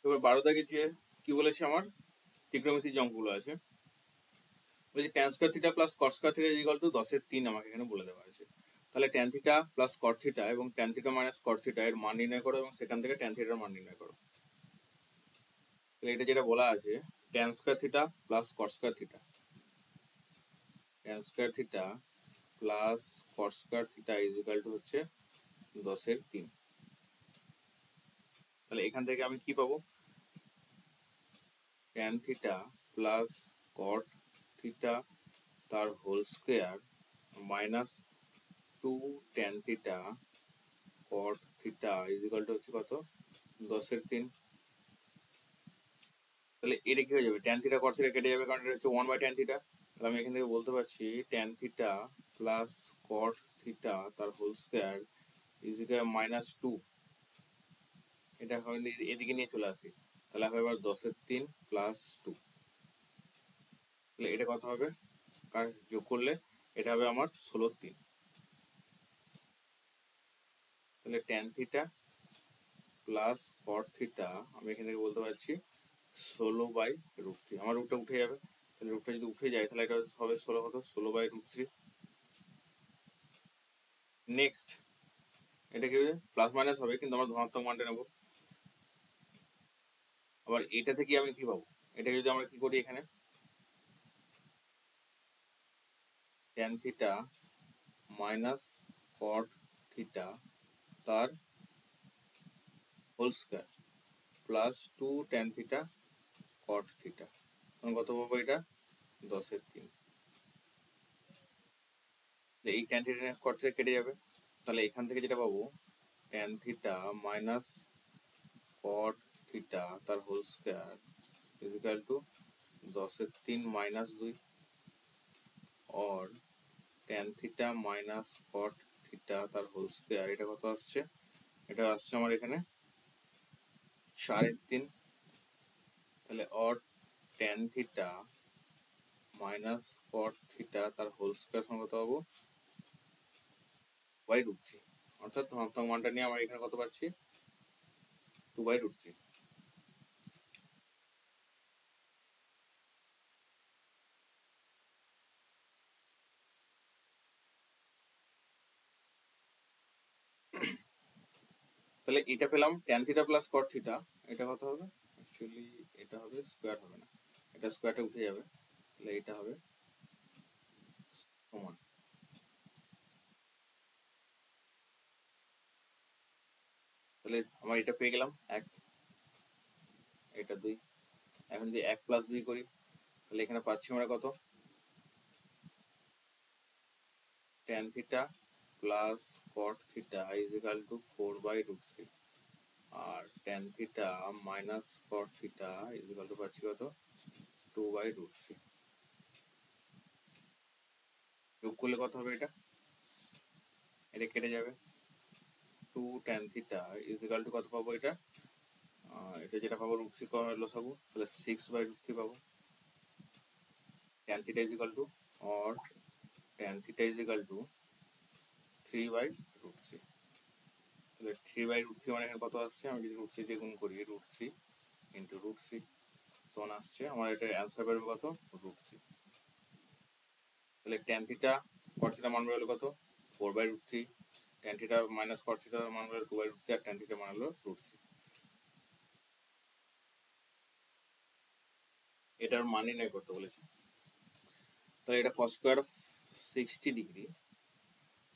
এবার 12 দাগে যে কি বলেছে আমার ত্রিকোণমিতির যে অঙ্কগুলো আছে, বলছি tan square theta plus cot square theta equal to 10^3 আমাকে এখানে বলে দেওয়া আছে। তাহলে tan theta plus cot theta এবং tan theta minus cot theta এর মান নির্ণয় করো এবং সেখান থেকে ট্যান থিটার মান নির্ণয় করো। তাহলে এটা যেটা বলা আছে tan square theta plus cot square theta, tan square theta plus cot square theta is equal to হচ্ছে 10^3। তাহলে এখান থেকে আমি কি পাবো, tan theta plus cot theta তার whole square minus 2 tan theta cot theta is equal to হচ্ছে কত 10^3। তাহলে এটা কি হয়ে যাবে, ট্যান থিটা কট থিটা কেটে যাবে কারণ এটা হচ্ছে 1/tan থিটা। তাহলে আমি এখান থেকে বলতে পারছি tan theta plus cot theta তার হোল স্কোয়ার ইজ ইকুয়াল -2, এটা হবে এদিকে নিয়ে চলে আসি, তাহলে হবে এবার 10^3 প্লাস 2। তাহলে এটা কত হবে, কার যোগ করলে এটা হবে আমার 16/3। তাহলে tan theta plus cot theta আমি এখান থেকে বলতে পারছি 16/√3। আমার রুটটা উঠে যাবে, তাহলে রুটটা যদি উঠে যায় তাহলে এটা হবে 16 কত 16/√3। নেক্সট এটা কি হবে প্লাস মাইনাস হবে কিন্তু আমরা ধনাত্মক মানটা নেব। আবার এটা থেকে আমি কি পাবো, এটা যদি আমরা কি করি এখানে tan theta minus cot theta তার whole square plus 2 tan theta cot theta, তখন কত পাবো এটা 10^3। এই ট্যান থিটা কট থেকে কেটে যাবে, তাহলে এখান থেকে যেটা পাবো tan theta minus cot theta তার whole square is equal to 10^3 -2 और tan theta minus cot theta তার হোল স্কয়ার, এটা কত আসছে, এটা আসছে আমার এখানে 3.5। তাহলে or tan theta minus cot theta তার হোল স্কয়ার সমান কত পাবো √3, অর্থাৎ ধনাত্মক মানটা নিয়ে আমরা এখানে কত পাচ্ছি 2/√3। তাহলে এটা পেলাম tan theta plus cot theta, এটা কত হবে অ্যাকচুয়ালি এটা হবে স্কয়ার হবে না, এটা স্কয়ারটা উঠে যাবে, তাহলে এটা হবে সমান। তাহলে আমরা এটা পেয়ে গেলাম 1, এটা 2। এখন যদি 1 + 2 করি তাহলে এখানে পাচ্ছি আমরা কত tan theta plus cot theta is equal to 4/√3 আর tan theta minus cot theta is equal to পাচ্ছি কত 2/√3। যোগ করলে কত হবে, এটা এটা কেটে যাবে 2 tan theta is equal to কত পাবো, এটা এটা যেটা পাবো √3 লসাগু, তাহলে 6/√3 পাবো। tan theta is equal to, or tan theta is equal to 3/√3। তাহলে 3/√3 মানে এখানে কত আসছে, আমি যদি √3 দিয়ে গুণ করি, √3 ইন্টু √3 সমান আসছে আমার এটা অ্যান্সার বেরোবে কত, √3। তাহলে tan theta cot theta মান বেরোলো কত, 4/√3। tan theta minus cot theta মান বেরোলো 2/√3, আর tan theta মান হলো √3। এটার মান নির্ণয় করতে বলেছে। তাহলে এটা cos স্কয়ার 60 ডিগ্রি,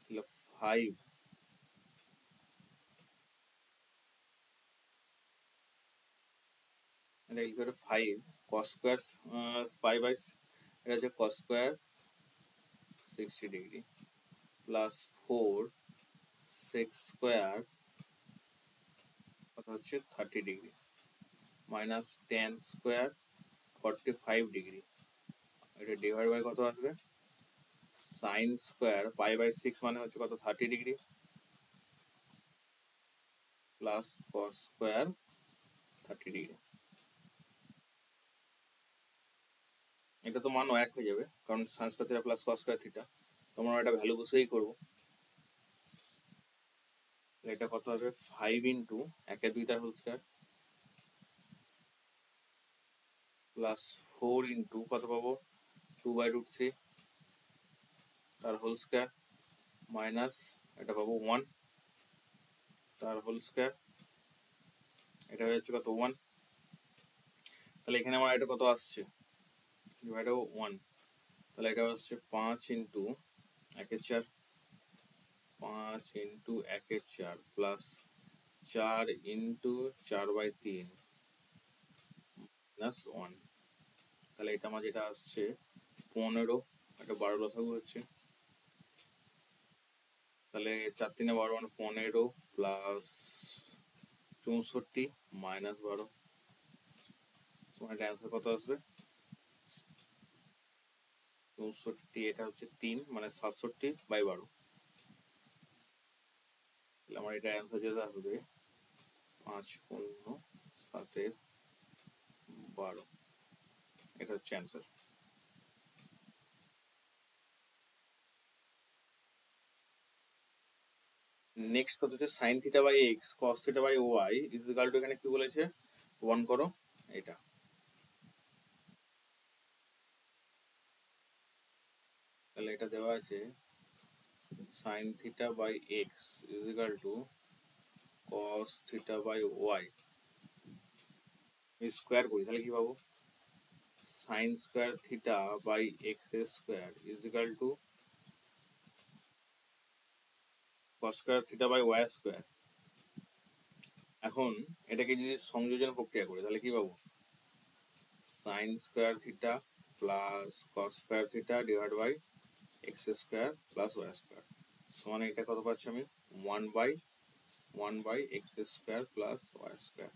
তাহলে 5 এটা লিখতে 5 cos স্কয়ার 5 এটা হচ্ছে cos square 60 degree plus 4 6 square কত হচ্ছে 30 ডিগ্রি মাইনাস 10 স্কয়ার 45 ডিগ্রি, এটা ডিভাইড বাই কত আসবে, সাইন স্কয়ার π/6 মানে হচ্ছে কত 30 degree plus cos square 30 degree. এটা তো মানও এক হয়ে যাবে, কারণ sine square theta plus cos square theta, তোমরা এটা ভ্যালু বসেই করবো। এটা কত হবে 5 ইন্টু 1 2 তার হোল স্কয়ার প্লাস 4 ইন্টু কত পাবো 2/√3 তার হোল স্কয়ার মাইনাস এটা পাবো 1 তার হোল স্কয়ার, এটা হয়ে যাচ্ছে কত 1। তাহলে এখানে আমার এটা কত আসছে, এটাও 1, তাহলে এটা হচ্ছে 5 into 1/4 5 into 1/4 plus 4 into 4/3 minus 1। তাহলে এটা আমার যেটা আসছে 15, এটা 12 লসাগু হচ্ছে, তাহলে 4 3 12 মানে 15 প্লাস 64 মাইনাস 12, তোমার অ্যান্সার কত আসবে 64। এটা হচ্ছে 3 মানে 67/12, তাহলে আমার এটা অ্যান্সার যেটা আসবে 5 15 7/12, এটা হচ্ছে অ্যান্সার। নেক্সট কত হচ্ছে sine theta by X cos theta by Y is equal to, এখানে কি বলেছে 1 করো এটা, তাহলে এটা দেওয়া আছে sine theta by x is equal to cos theta by y, square করি তাহলে কি পাবো, sine square theta by x square is equal to cos square theta by y square. এখন এটাকে যদি সংযোজন প্রক্রিয়া করি তাহলে কি পাবো, sine square theta plus cos square theta divide by x square plus Y square সমান এটা কত পাচ্ছি আমি 1/x square plus Y square.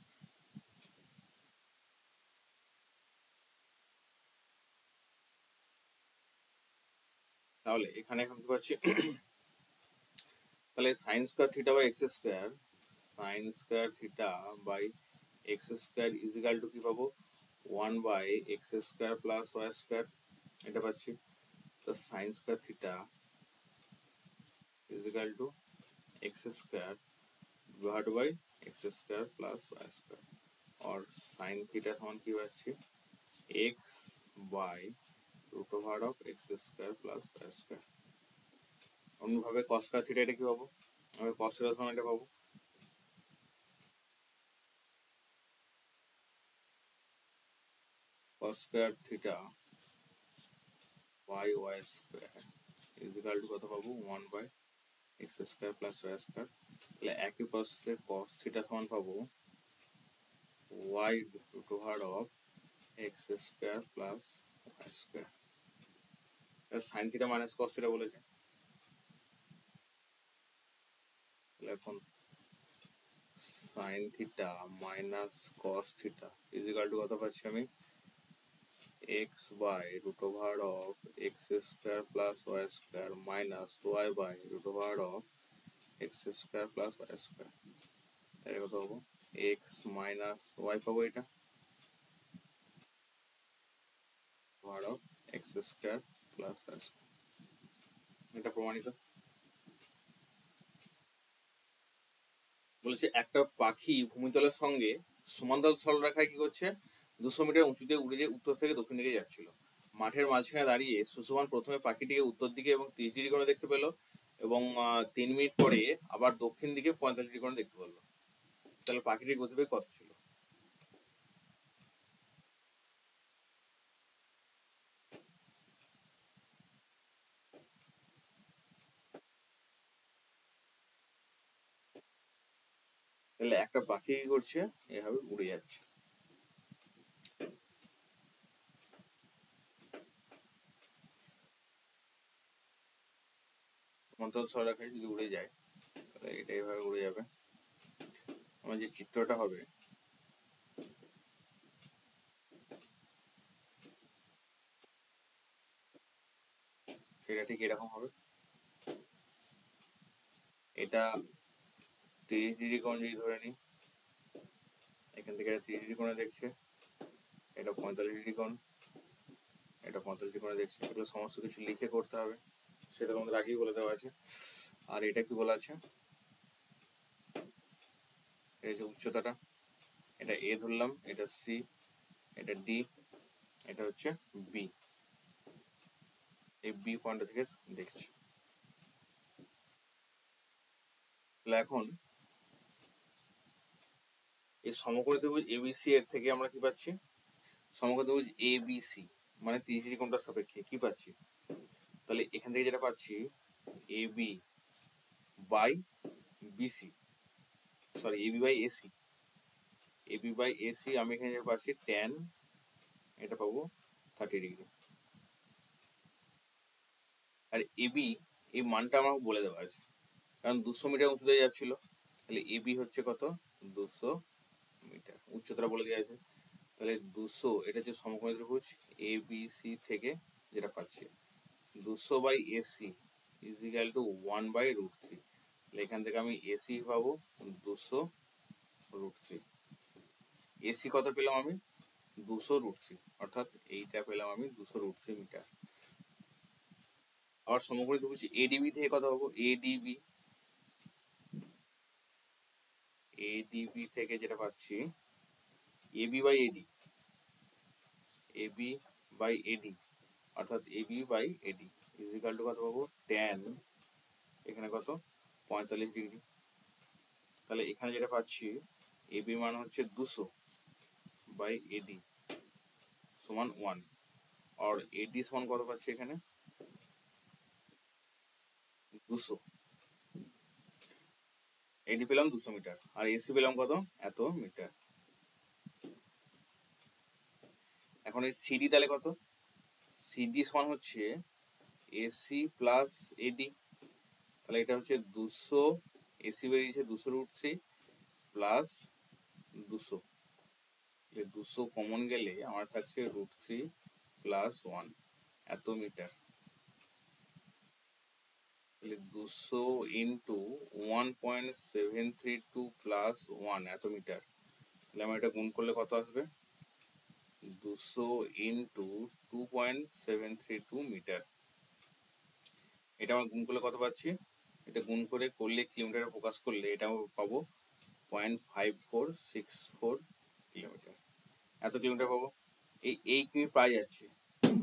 তাহলে এখানে এখন কি পাচ্ছি, তাহলে sine square theta by x square, sine square theta by x square is equal to কি পাবো 1/x square plus Y square, এটা পাচ্ছি। তো sine square theta is equal to x square divide by x square plus Y square, और sine theta সমান কি পাচ্ছি x by root over of x square plus Y square. অন্যভাবে cos square theta এটা কি পাবো, আমি কস থিটা সমান এটা পাবো cos square theta by y square is equal to কত পাবো 1/x square plus Y square. তাহলে একই প্রসেসে কস থিটা সমান পাবো y root over of x square plus Y square. Sine theta minus cos theta বলেছে, তাহলে এখন sine theta minus cos theta is equal to কত পাচ্ছি আমি x by root over of x square plus y square minus y by root over of x square plus y square, তাহলে কত হবো x minus y পাবো, এটা power of x square plus Y square, এটা প্রমাণিত। বলেছে একটা পাখি ভূমিতলের সঙ্গে সমান্তরাল সরলরেখায় কি করছে, 200 মিটার উঁচুতে উড়ে দিয়ে উত্তর থেকে দক্ষিণ দিকে যাচ্ছিল। মাঠের মাঝখানে দাঁড়িয়ে সুষমান প্রথমে পাখিটিকে উত্তর দিকে এবং 30 ডিগ্রি কোণে দেখতে পেল, এবং 3 মিনিট পরে আবার দক্ষিণ দিকে 45 ডিগ্রি কোণে দেখতে পেল। তাহলে পাখিটির গতিবেগ কত ছিল? তাহলে একটা পাখি কি করছে, এভাবে উড়ে যাচ্ছে। সমান্তরাল সরলরেখায় যদি উড়ে যায় তাহলে এটা এভাবে উড়ে যাবে। আমার যে চিত্রটা হবে, সেটা ঠিক এরকম হবে। এটা 30 ডিগ্রি কোণ যদি ধরে নিই, এখান থেকে 30 ডিগ্রি কোণে দেখছে, এটা 45 ডিগ্রি কোণ, এটা 45 ডিগ্রি কোণে দেখছে। এগুলো সমস্ত কিছু লিখে করতে হবে, সেটা তোমাদের আগেই বলে দেওয়া আছে। আর এটা কি বলা আছে, এই যে উচ্চতাটা, এটা এ ধরলাম, এটা সি, এটা ডি, এটা হচ্ছে বি। এই বি পয়েন্ট থেকে দেখছি। তাহলে এখন এই সমকোণী ত্রিভুজ এবিসি এর থেকে আমরা কি পাচ্ছি, সমকোণী ত্রিভুজ এবিসি মানে 30 ডিগ্রি কোণটার সাপেক্ষে কি পাচ্ছি, তাহলে এখান থেকে যেটা পাচ্ছি AB by BC, sorry AB by AC, AB by AC আমি এখানে যেটা পাচ্ছি ট্যান, এটা পাবো 30 ডিগ্রি। আর এবি এই মানটা আমাকে বলে দেওয়া আছে, কারণ 200 মিটার উঁচুতে যাচ্ছিল, তাহলে এবি হচ্ছে কত, 200 মিটার, উচ্চতাটা বলে দেওয়া আছে। তাহলে 200, এটা হচ্ছে সমকোণী ত্রিভুজ এ বি সি থেকে যেটা পাচ্ছি 200/AC ইজ ইকাল টু 1/√3। তাহলে এখান থেকে আমি এসি পাবো 200√3। এসি কত পেলাম আমি, 200√3, অর্থাৎ এইটা পেলাম আমি 200√3 মিটার। আবার সমকোণী ত্রিভুজ এডিবি থেকে কত পাবো, এডিবি, এডিবি থেকে যেটা পাচ্ছি AB by AD, AB by AD, অর্থাৎ AB by AD is equal to কত পাবো, ট্যান, এখানে কত 45 ডিগ্রি। তাহলে এখানে যেটা পাচ্ছি এবি মান হচ্ছে 200/AD সমান 1, আর এডি সমান কত পাচ্ছি এখানে 200, এডি পেলাম 200 মিটার, আর এসি পেলাম কত, এত মিটার। এখন এই সিডি তাহলে কত, সিডি সমান হচ্ছে এসি প্লাস এডি, তাহলে এটা হচ্ছে 200, এসি বেরিয়েছে 200√3 প্লাস 200, 200 কমন গেলে আমার থাকছে √3 প্লাস 1 এত মিটার। তাহলে 200 ইন্টু 1.732 প্লাস 1 এত মিটার, তাহলে আমার এটা গুণ করলে কত আসবে, 200 ইন্টু 2.732 মিটার। এটা আমার গুণ করলে কত পাচ্ছি, এটা গুণ করে কিলোমিটারে প্রকাশ করলে এটা পাবো 0.5464 কিলোমিটার, এত কিলোমিটার পাবো। এই কিমি প্রায় যাচ্ছে,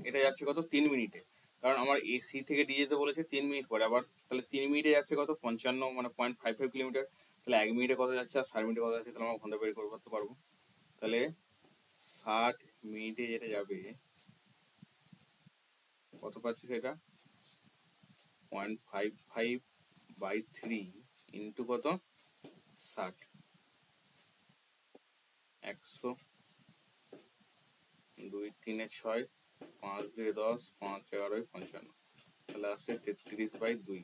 এটা যাচ্ছে কত 3 মিনিটে, কারণ আমার এসি থেকে ডি যেতে বলেছে 3 মিনিট পরে, আবার তাহলে 3 মিনিটে যাচ্ছে কত 55 মানে 0.55 কিলোমিটার। তাহলে 1 মিনিটে কত যাচ্ছে আর 60 মিনিটে কত যাচ্ছে, তাহলে আমরা ঘন্টা বের করতে পারবো। তাহলে 60 মিনিটে যেটা যাবে কত পাচ্ছি, সেটা 0.55/3 ইন্টু কত 60, 100, 2 3 6, 5 2 10, 5 11 55, তাহলে আসছে 33/2।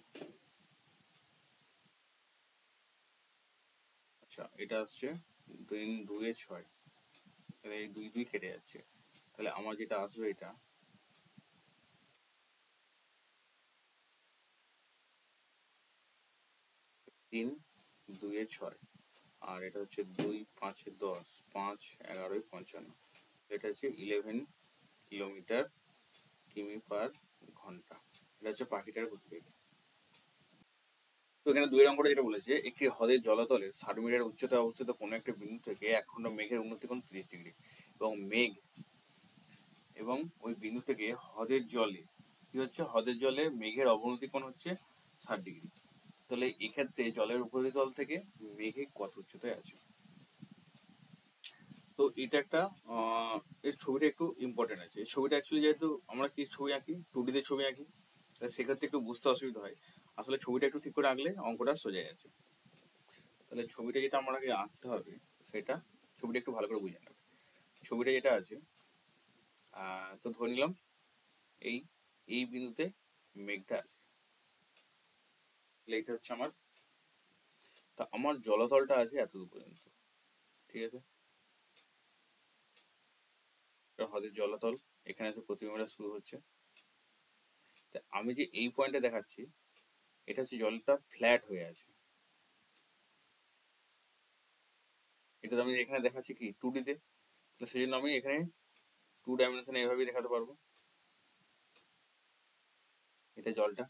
আচ্ছা এটা আসছে 2 2 6, তাহলে এই 2 2 কেটে যাচ্ছে, তাহলে আমার যেটা আসবে এটা 3 2 6, আর এটা হচ্ছে 2 5 10, 5 11 55, এটা হচ্ছে 11 কিলোমিটার কিমি পার ঘন্টা। এটা হচ্ছে পাখিটার গতিবেগ। তো এখানে 2 নম্বরে যেটা বলেছে, একটি হ্রদের জলতলের 60 মিটার উচ্চতায় অবস্থিত কোনো একটা বিন্দু থেকে এক খণ্ড মেঘের উন্নতিকোণ 30 ডিগ্রি এবং ওই বিন্দু থেকে হ্রদের জলে কি হচ্ছে, হ্রদের জলে মেঘের অবনতি কোণ হচ্ছে 60 ডিগ্রি। তাহলে এক্ষেত্রে জলের উপরিতল থেকে মেঘে কত উচ্চতায় আছে। তো এটা একটা এর ছবিটা একটু ইম্পর্টেন্ট আছে। এই ছবিটা অ্যাকচুয়ালি যেহেতু আমরা কি ছবি আঁকি, 2D তে ছবি আঁকি, তাহলে সেক্ষেত্রে একটু বুঝতে অসুবিধা হয়। আসলে ছবিটা একটু ঠিক করে আঁকলে অঙ্কটা সোজা আছে। তাহলে ছবিটা যেটা আমার আগে আঁকতে হবে, সেটা ছবিটা একটু ভালো করে বুঝে নেবে। ছবিটা যেটা আছে, তো ধরে নিলাম এই এই বিন্দুতে মেঘটা আছে। এটা হচ্ছে আমার, তা আমার জলতলটা আছে এতদূর পর্যন্ত, ঠিক আছে। হ্রদের জলতল এখানে আছে, প্রতিবিম্বটা শুরু হচ্ছে। তা আমি যে এই পয়েন্টে দেখাচ্ছি, এটা হচ্ছে জলটা ফ্ল্যাট হয়ে আছে। এটা আমি এখানে দেখাচ্ছি কি 2D তে, তো সেই জন্য আমি এখানে 2 ডাইমেনশনে এভাবেই দেখাতে পারবো। এটা জলটা,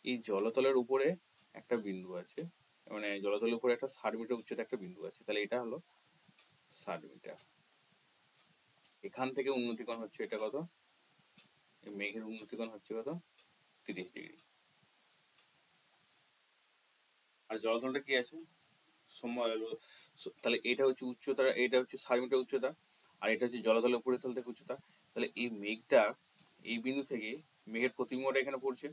এই জলতলের উপরে একটা বিন্দু আছে, মানে জলতলের উপরে একটা 60 মিটার উচ্চতা একটা বিন্দু আছে। তাহলে এটা হলো 60 মিটার। এখান থেকে উন্নতিকোণ হচ্ছে এটা কত, মেঘের উন্নতিকোণ হচ্ছে কত, 30 ডিগ্রি। আর জলতলটা কি আছে, তাহলে এটা হচ্ছে উচ্চতা, এটা হচ্ছে 60 মিটার উচ্চতা, আর এটা হচ্ছে জলতলের উপরিতল থেকে উচ্চতা। তাহলে এই মেঘটা এই বিন্দু থেকে মেঘের প্রতিবিম্বটা এখানে পড়ছে,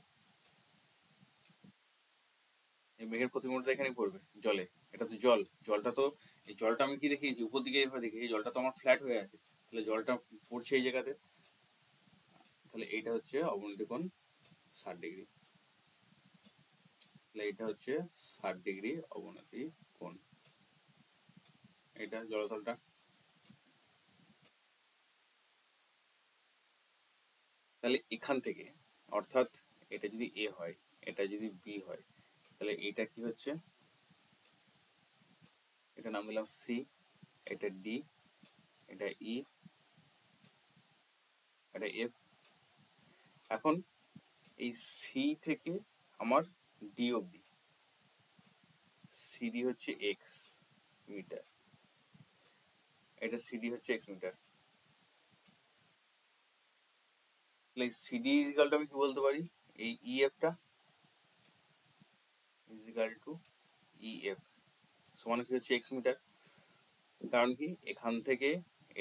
এই মেঘের প্রতিবিম্বটা এখানে পড়বে জলে। এটা তো জল, জলটা তো, এই জলটা আমি কি দেখিয়েছি উপর দিকে এইভাবে দেখিয়েছি, জলটা তো আমার ফ্ল্যাট হয়ে আছে, তাহলে জলটা পড়ছে এই জায়গাতে। তাহলে এইটা হচ্ছে অবনতি কোণ 60 ডিগ্রি। তাহলে এটা হচ্ছে 60 ডিগ্রি অবনতি কোণ, এটা জলতলটা। তাহলে এখান থেকে, অর্থাৎ এটা যদি এ হয়, এটা যদি বি হয়, তাহলে এটা কি হচ্ছে, এটা নাম দিলাম সি, এটা ডি, এটা ই, এটা এফ। এখন এই সি থেকে আমার ডি অবধি, সিডি হচ্ছে এক্স মিটার, এটা সিডি হচ্ছে এক্স মিটার। তাহলে সিডি ইজিক্যাল টু আমি কি বলতে পারি, এই ইএফটা ইজিক্যাল টু ইএফ সমান কি হচ্ছে এক্স মিটার। কারণ কি এখান থেকে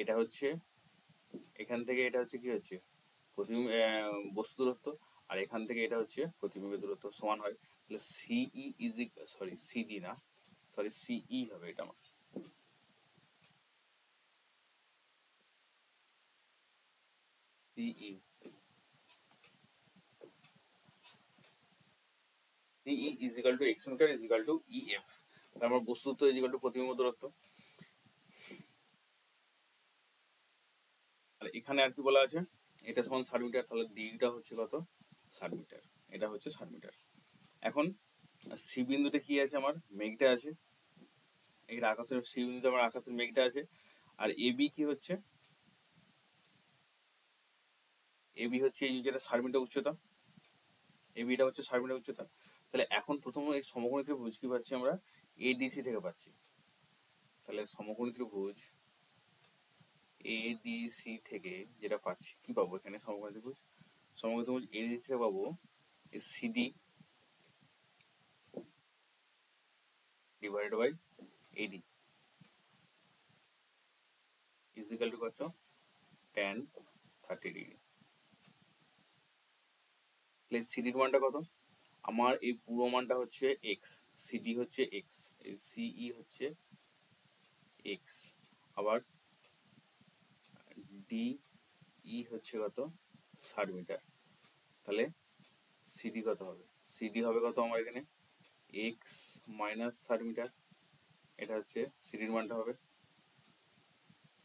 এটা হচ্ছে, এখান থেকে এটা হচ্ছে কি হচ্ছে প্রতিবিম্ব বস্তু দূরত্ব, আর এখান থেকে এটা হচ্ছে প্রতিবিম্বের দূরত্ব সমান হয়। তাহলে সিই সরি সিডি না, সরি সিই হবে এটা আমার। CE CE equal to x metre equal to EF. আমার বস্তু দূরত্ব ইজিক্যাল টু প্রতিবিম্ব দূরত্ব। আর এখানে আর কি বলা আছে, এটা সমান 60 মিটার, তাহলে ডিটা হচ্ছে কত, 60 মিটার, এটা হচ্ছে 60 মিটার। এখন সি বিন্দুতে কি আছে, আমার মেঘটা আছে, এই আকাশের সি বিন্দুতে আমার আকাশের মেঘটা আছে। আর এবি কি হচ্ছে, এবি হচ্ছে এই যেটা 60 মিটার উচ্চতা, এবিটা হচ্ছে 60 মিটার উচ্চতা। তাহলে এখন প্রথম এই সমকোণী ত্রিভুজ কি পাচ্ছি আমরা, এডিসি থেকে পাচ্ছি। তাহলে সমকোণী ত্রিভুজ এডিসি থেকে যেটা পাচ্ছি কি পাবো, এখানে সমকোণী ত্রিভুজ এডিসি থেকে পাবো CD divided by AD equal to কত, tan 30 ডিগ্রি। তাহলে সিডির মানটা কত, আমার এই পুরো মানটা হচ্ছে এক্স, সিডি হচ্ছে এক্স, এই সিই হচ্ছে এক্স, আবার ডি ই হচ্ছে কত, 60 মিটার। তাহলে সিডি কত হবে, সিডি হবে কত আমার এখানে এক্স মাইনাস 60 মিটার, এটা হচ্ছে সিডির মানটা হবে।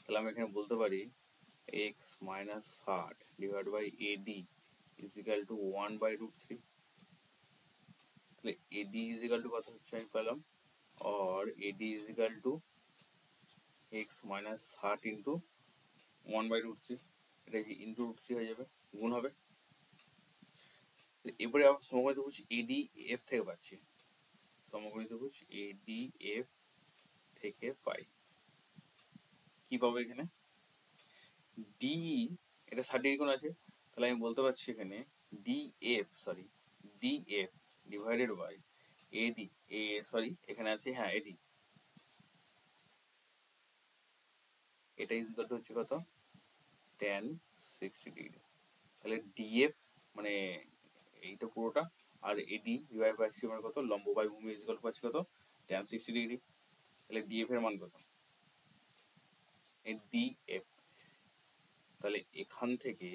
তাহলে আমি এখানে বলতে পারি x minus 60 divide by AD equal to 1/√3। তাহলে এডি ইজিক্যাল টু কত হচ্ছে, আমি পেলাম or AD is equal to x minus 60 into 1/√3, এটা ইন্টু √3 হয়ে যাবে, গুণ হবে। এবারে আবার সমকোণী ত্রিভুজ ADF থেকে পাচ্ছি, সমকোণী ত্রিভুজ ADF থেকে পাই কি পাবো এখানে, DE এটা 60 ডিগ্রি কোণ আছে, তাহলে আমি বলতে পারছি এখানে DF ডিভাইডেড বাই AD, এখানে আছে হ্যাঁ AD, এটা ইজ ইকুয়াল টু হচ্ছে কত, tan 60 ডিগ্রি। তাহলে DF মানে এইটা পুরোটা, আর AD ডিভাইড বাই মানে কত, লম্ব বাই ভূমি ইজ ইকুয়াল টু পাচ্ছি কত, tan 60 ডিগ্রি। তাহলে DF এর মান কত, এই DF, তাহলে এখান থেকে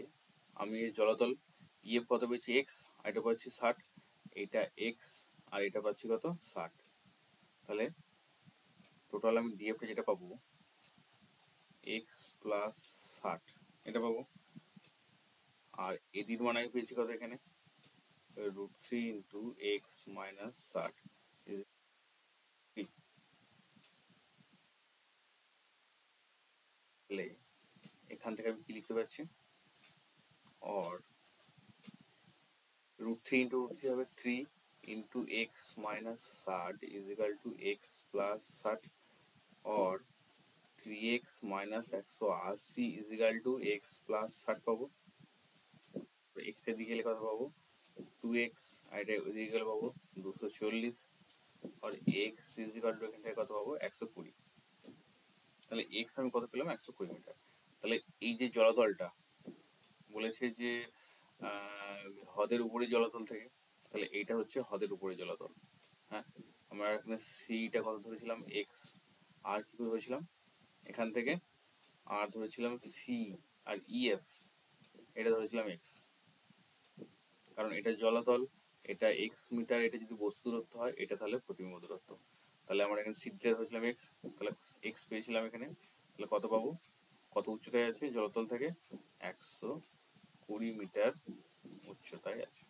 আমি এই জলতল EF কত পেয়েছি x, আর এটা পাচ্ছি 60, এইটা x আর এটা পাচ্ছি কত 60, তাহলে টোটাল আমি DF টা যেটা পাবো x প্লাস 60 এটা পাবো, আর এদির মান আমি পেয়েছি কত এখানে √3 ইন্টু x মাইনাস 60। তাহলে এখান থেকে আমি কি লিখতে পারছি, और √3 ইন্টু √3 হবে 3 into x minus 60 is equal two x plus 60, और 3x minus 180 is equal two x plus 60 পাবো। x এর দিকে গেলে কত পাবো 2x, আর এটা ওইদিকে গেলে পাবো 240, আর x ইজ ইকাল টু এখান থেকে কত পাবো 120। তাহলে x আমি কত পেলাম 120 মিটার। তাহলে এই যে জলতলটা বলেছে যে হ্রদের উপরে জলতল থেকে, তাহলে এইটা হচ্ছে হ্রদের উপরে জলতল। হ্যাঁ, আমরা এখানে সিটা কত ধরেছিলাম x, আর কি করে ধরেছিলাম এখান থেকে, আর ধরেছিলাম সি, আর EF এটা ধরেছিলাম x, কারণ এটা জলতল, এটা x মিটার, এটা যদি বস্তু দূরত্ব হয় এটা তাহলে প্রতিবিম্ব দূরত্ব। তাহলে আমরা এখানে সিটা ধরেছিলাম x, তাহলে x পেয়েছিলাম এখানে, তাহলে কত পাবো, কত উচ্চতায় আছে জলতল থেকে 120 মিটার উচ্চতায় আছে।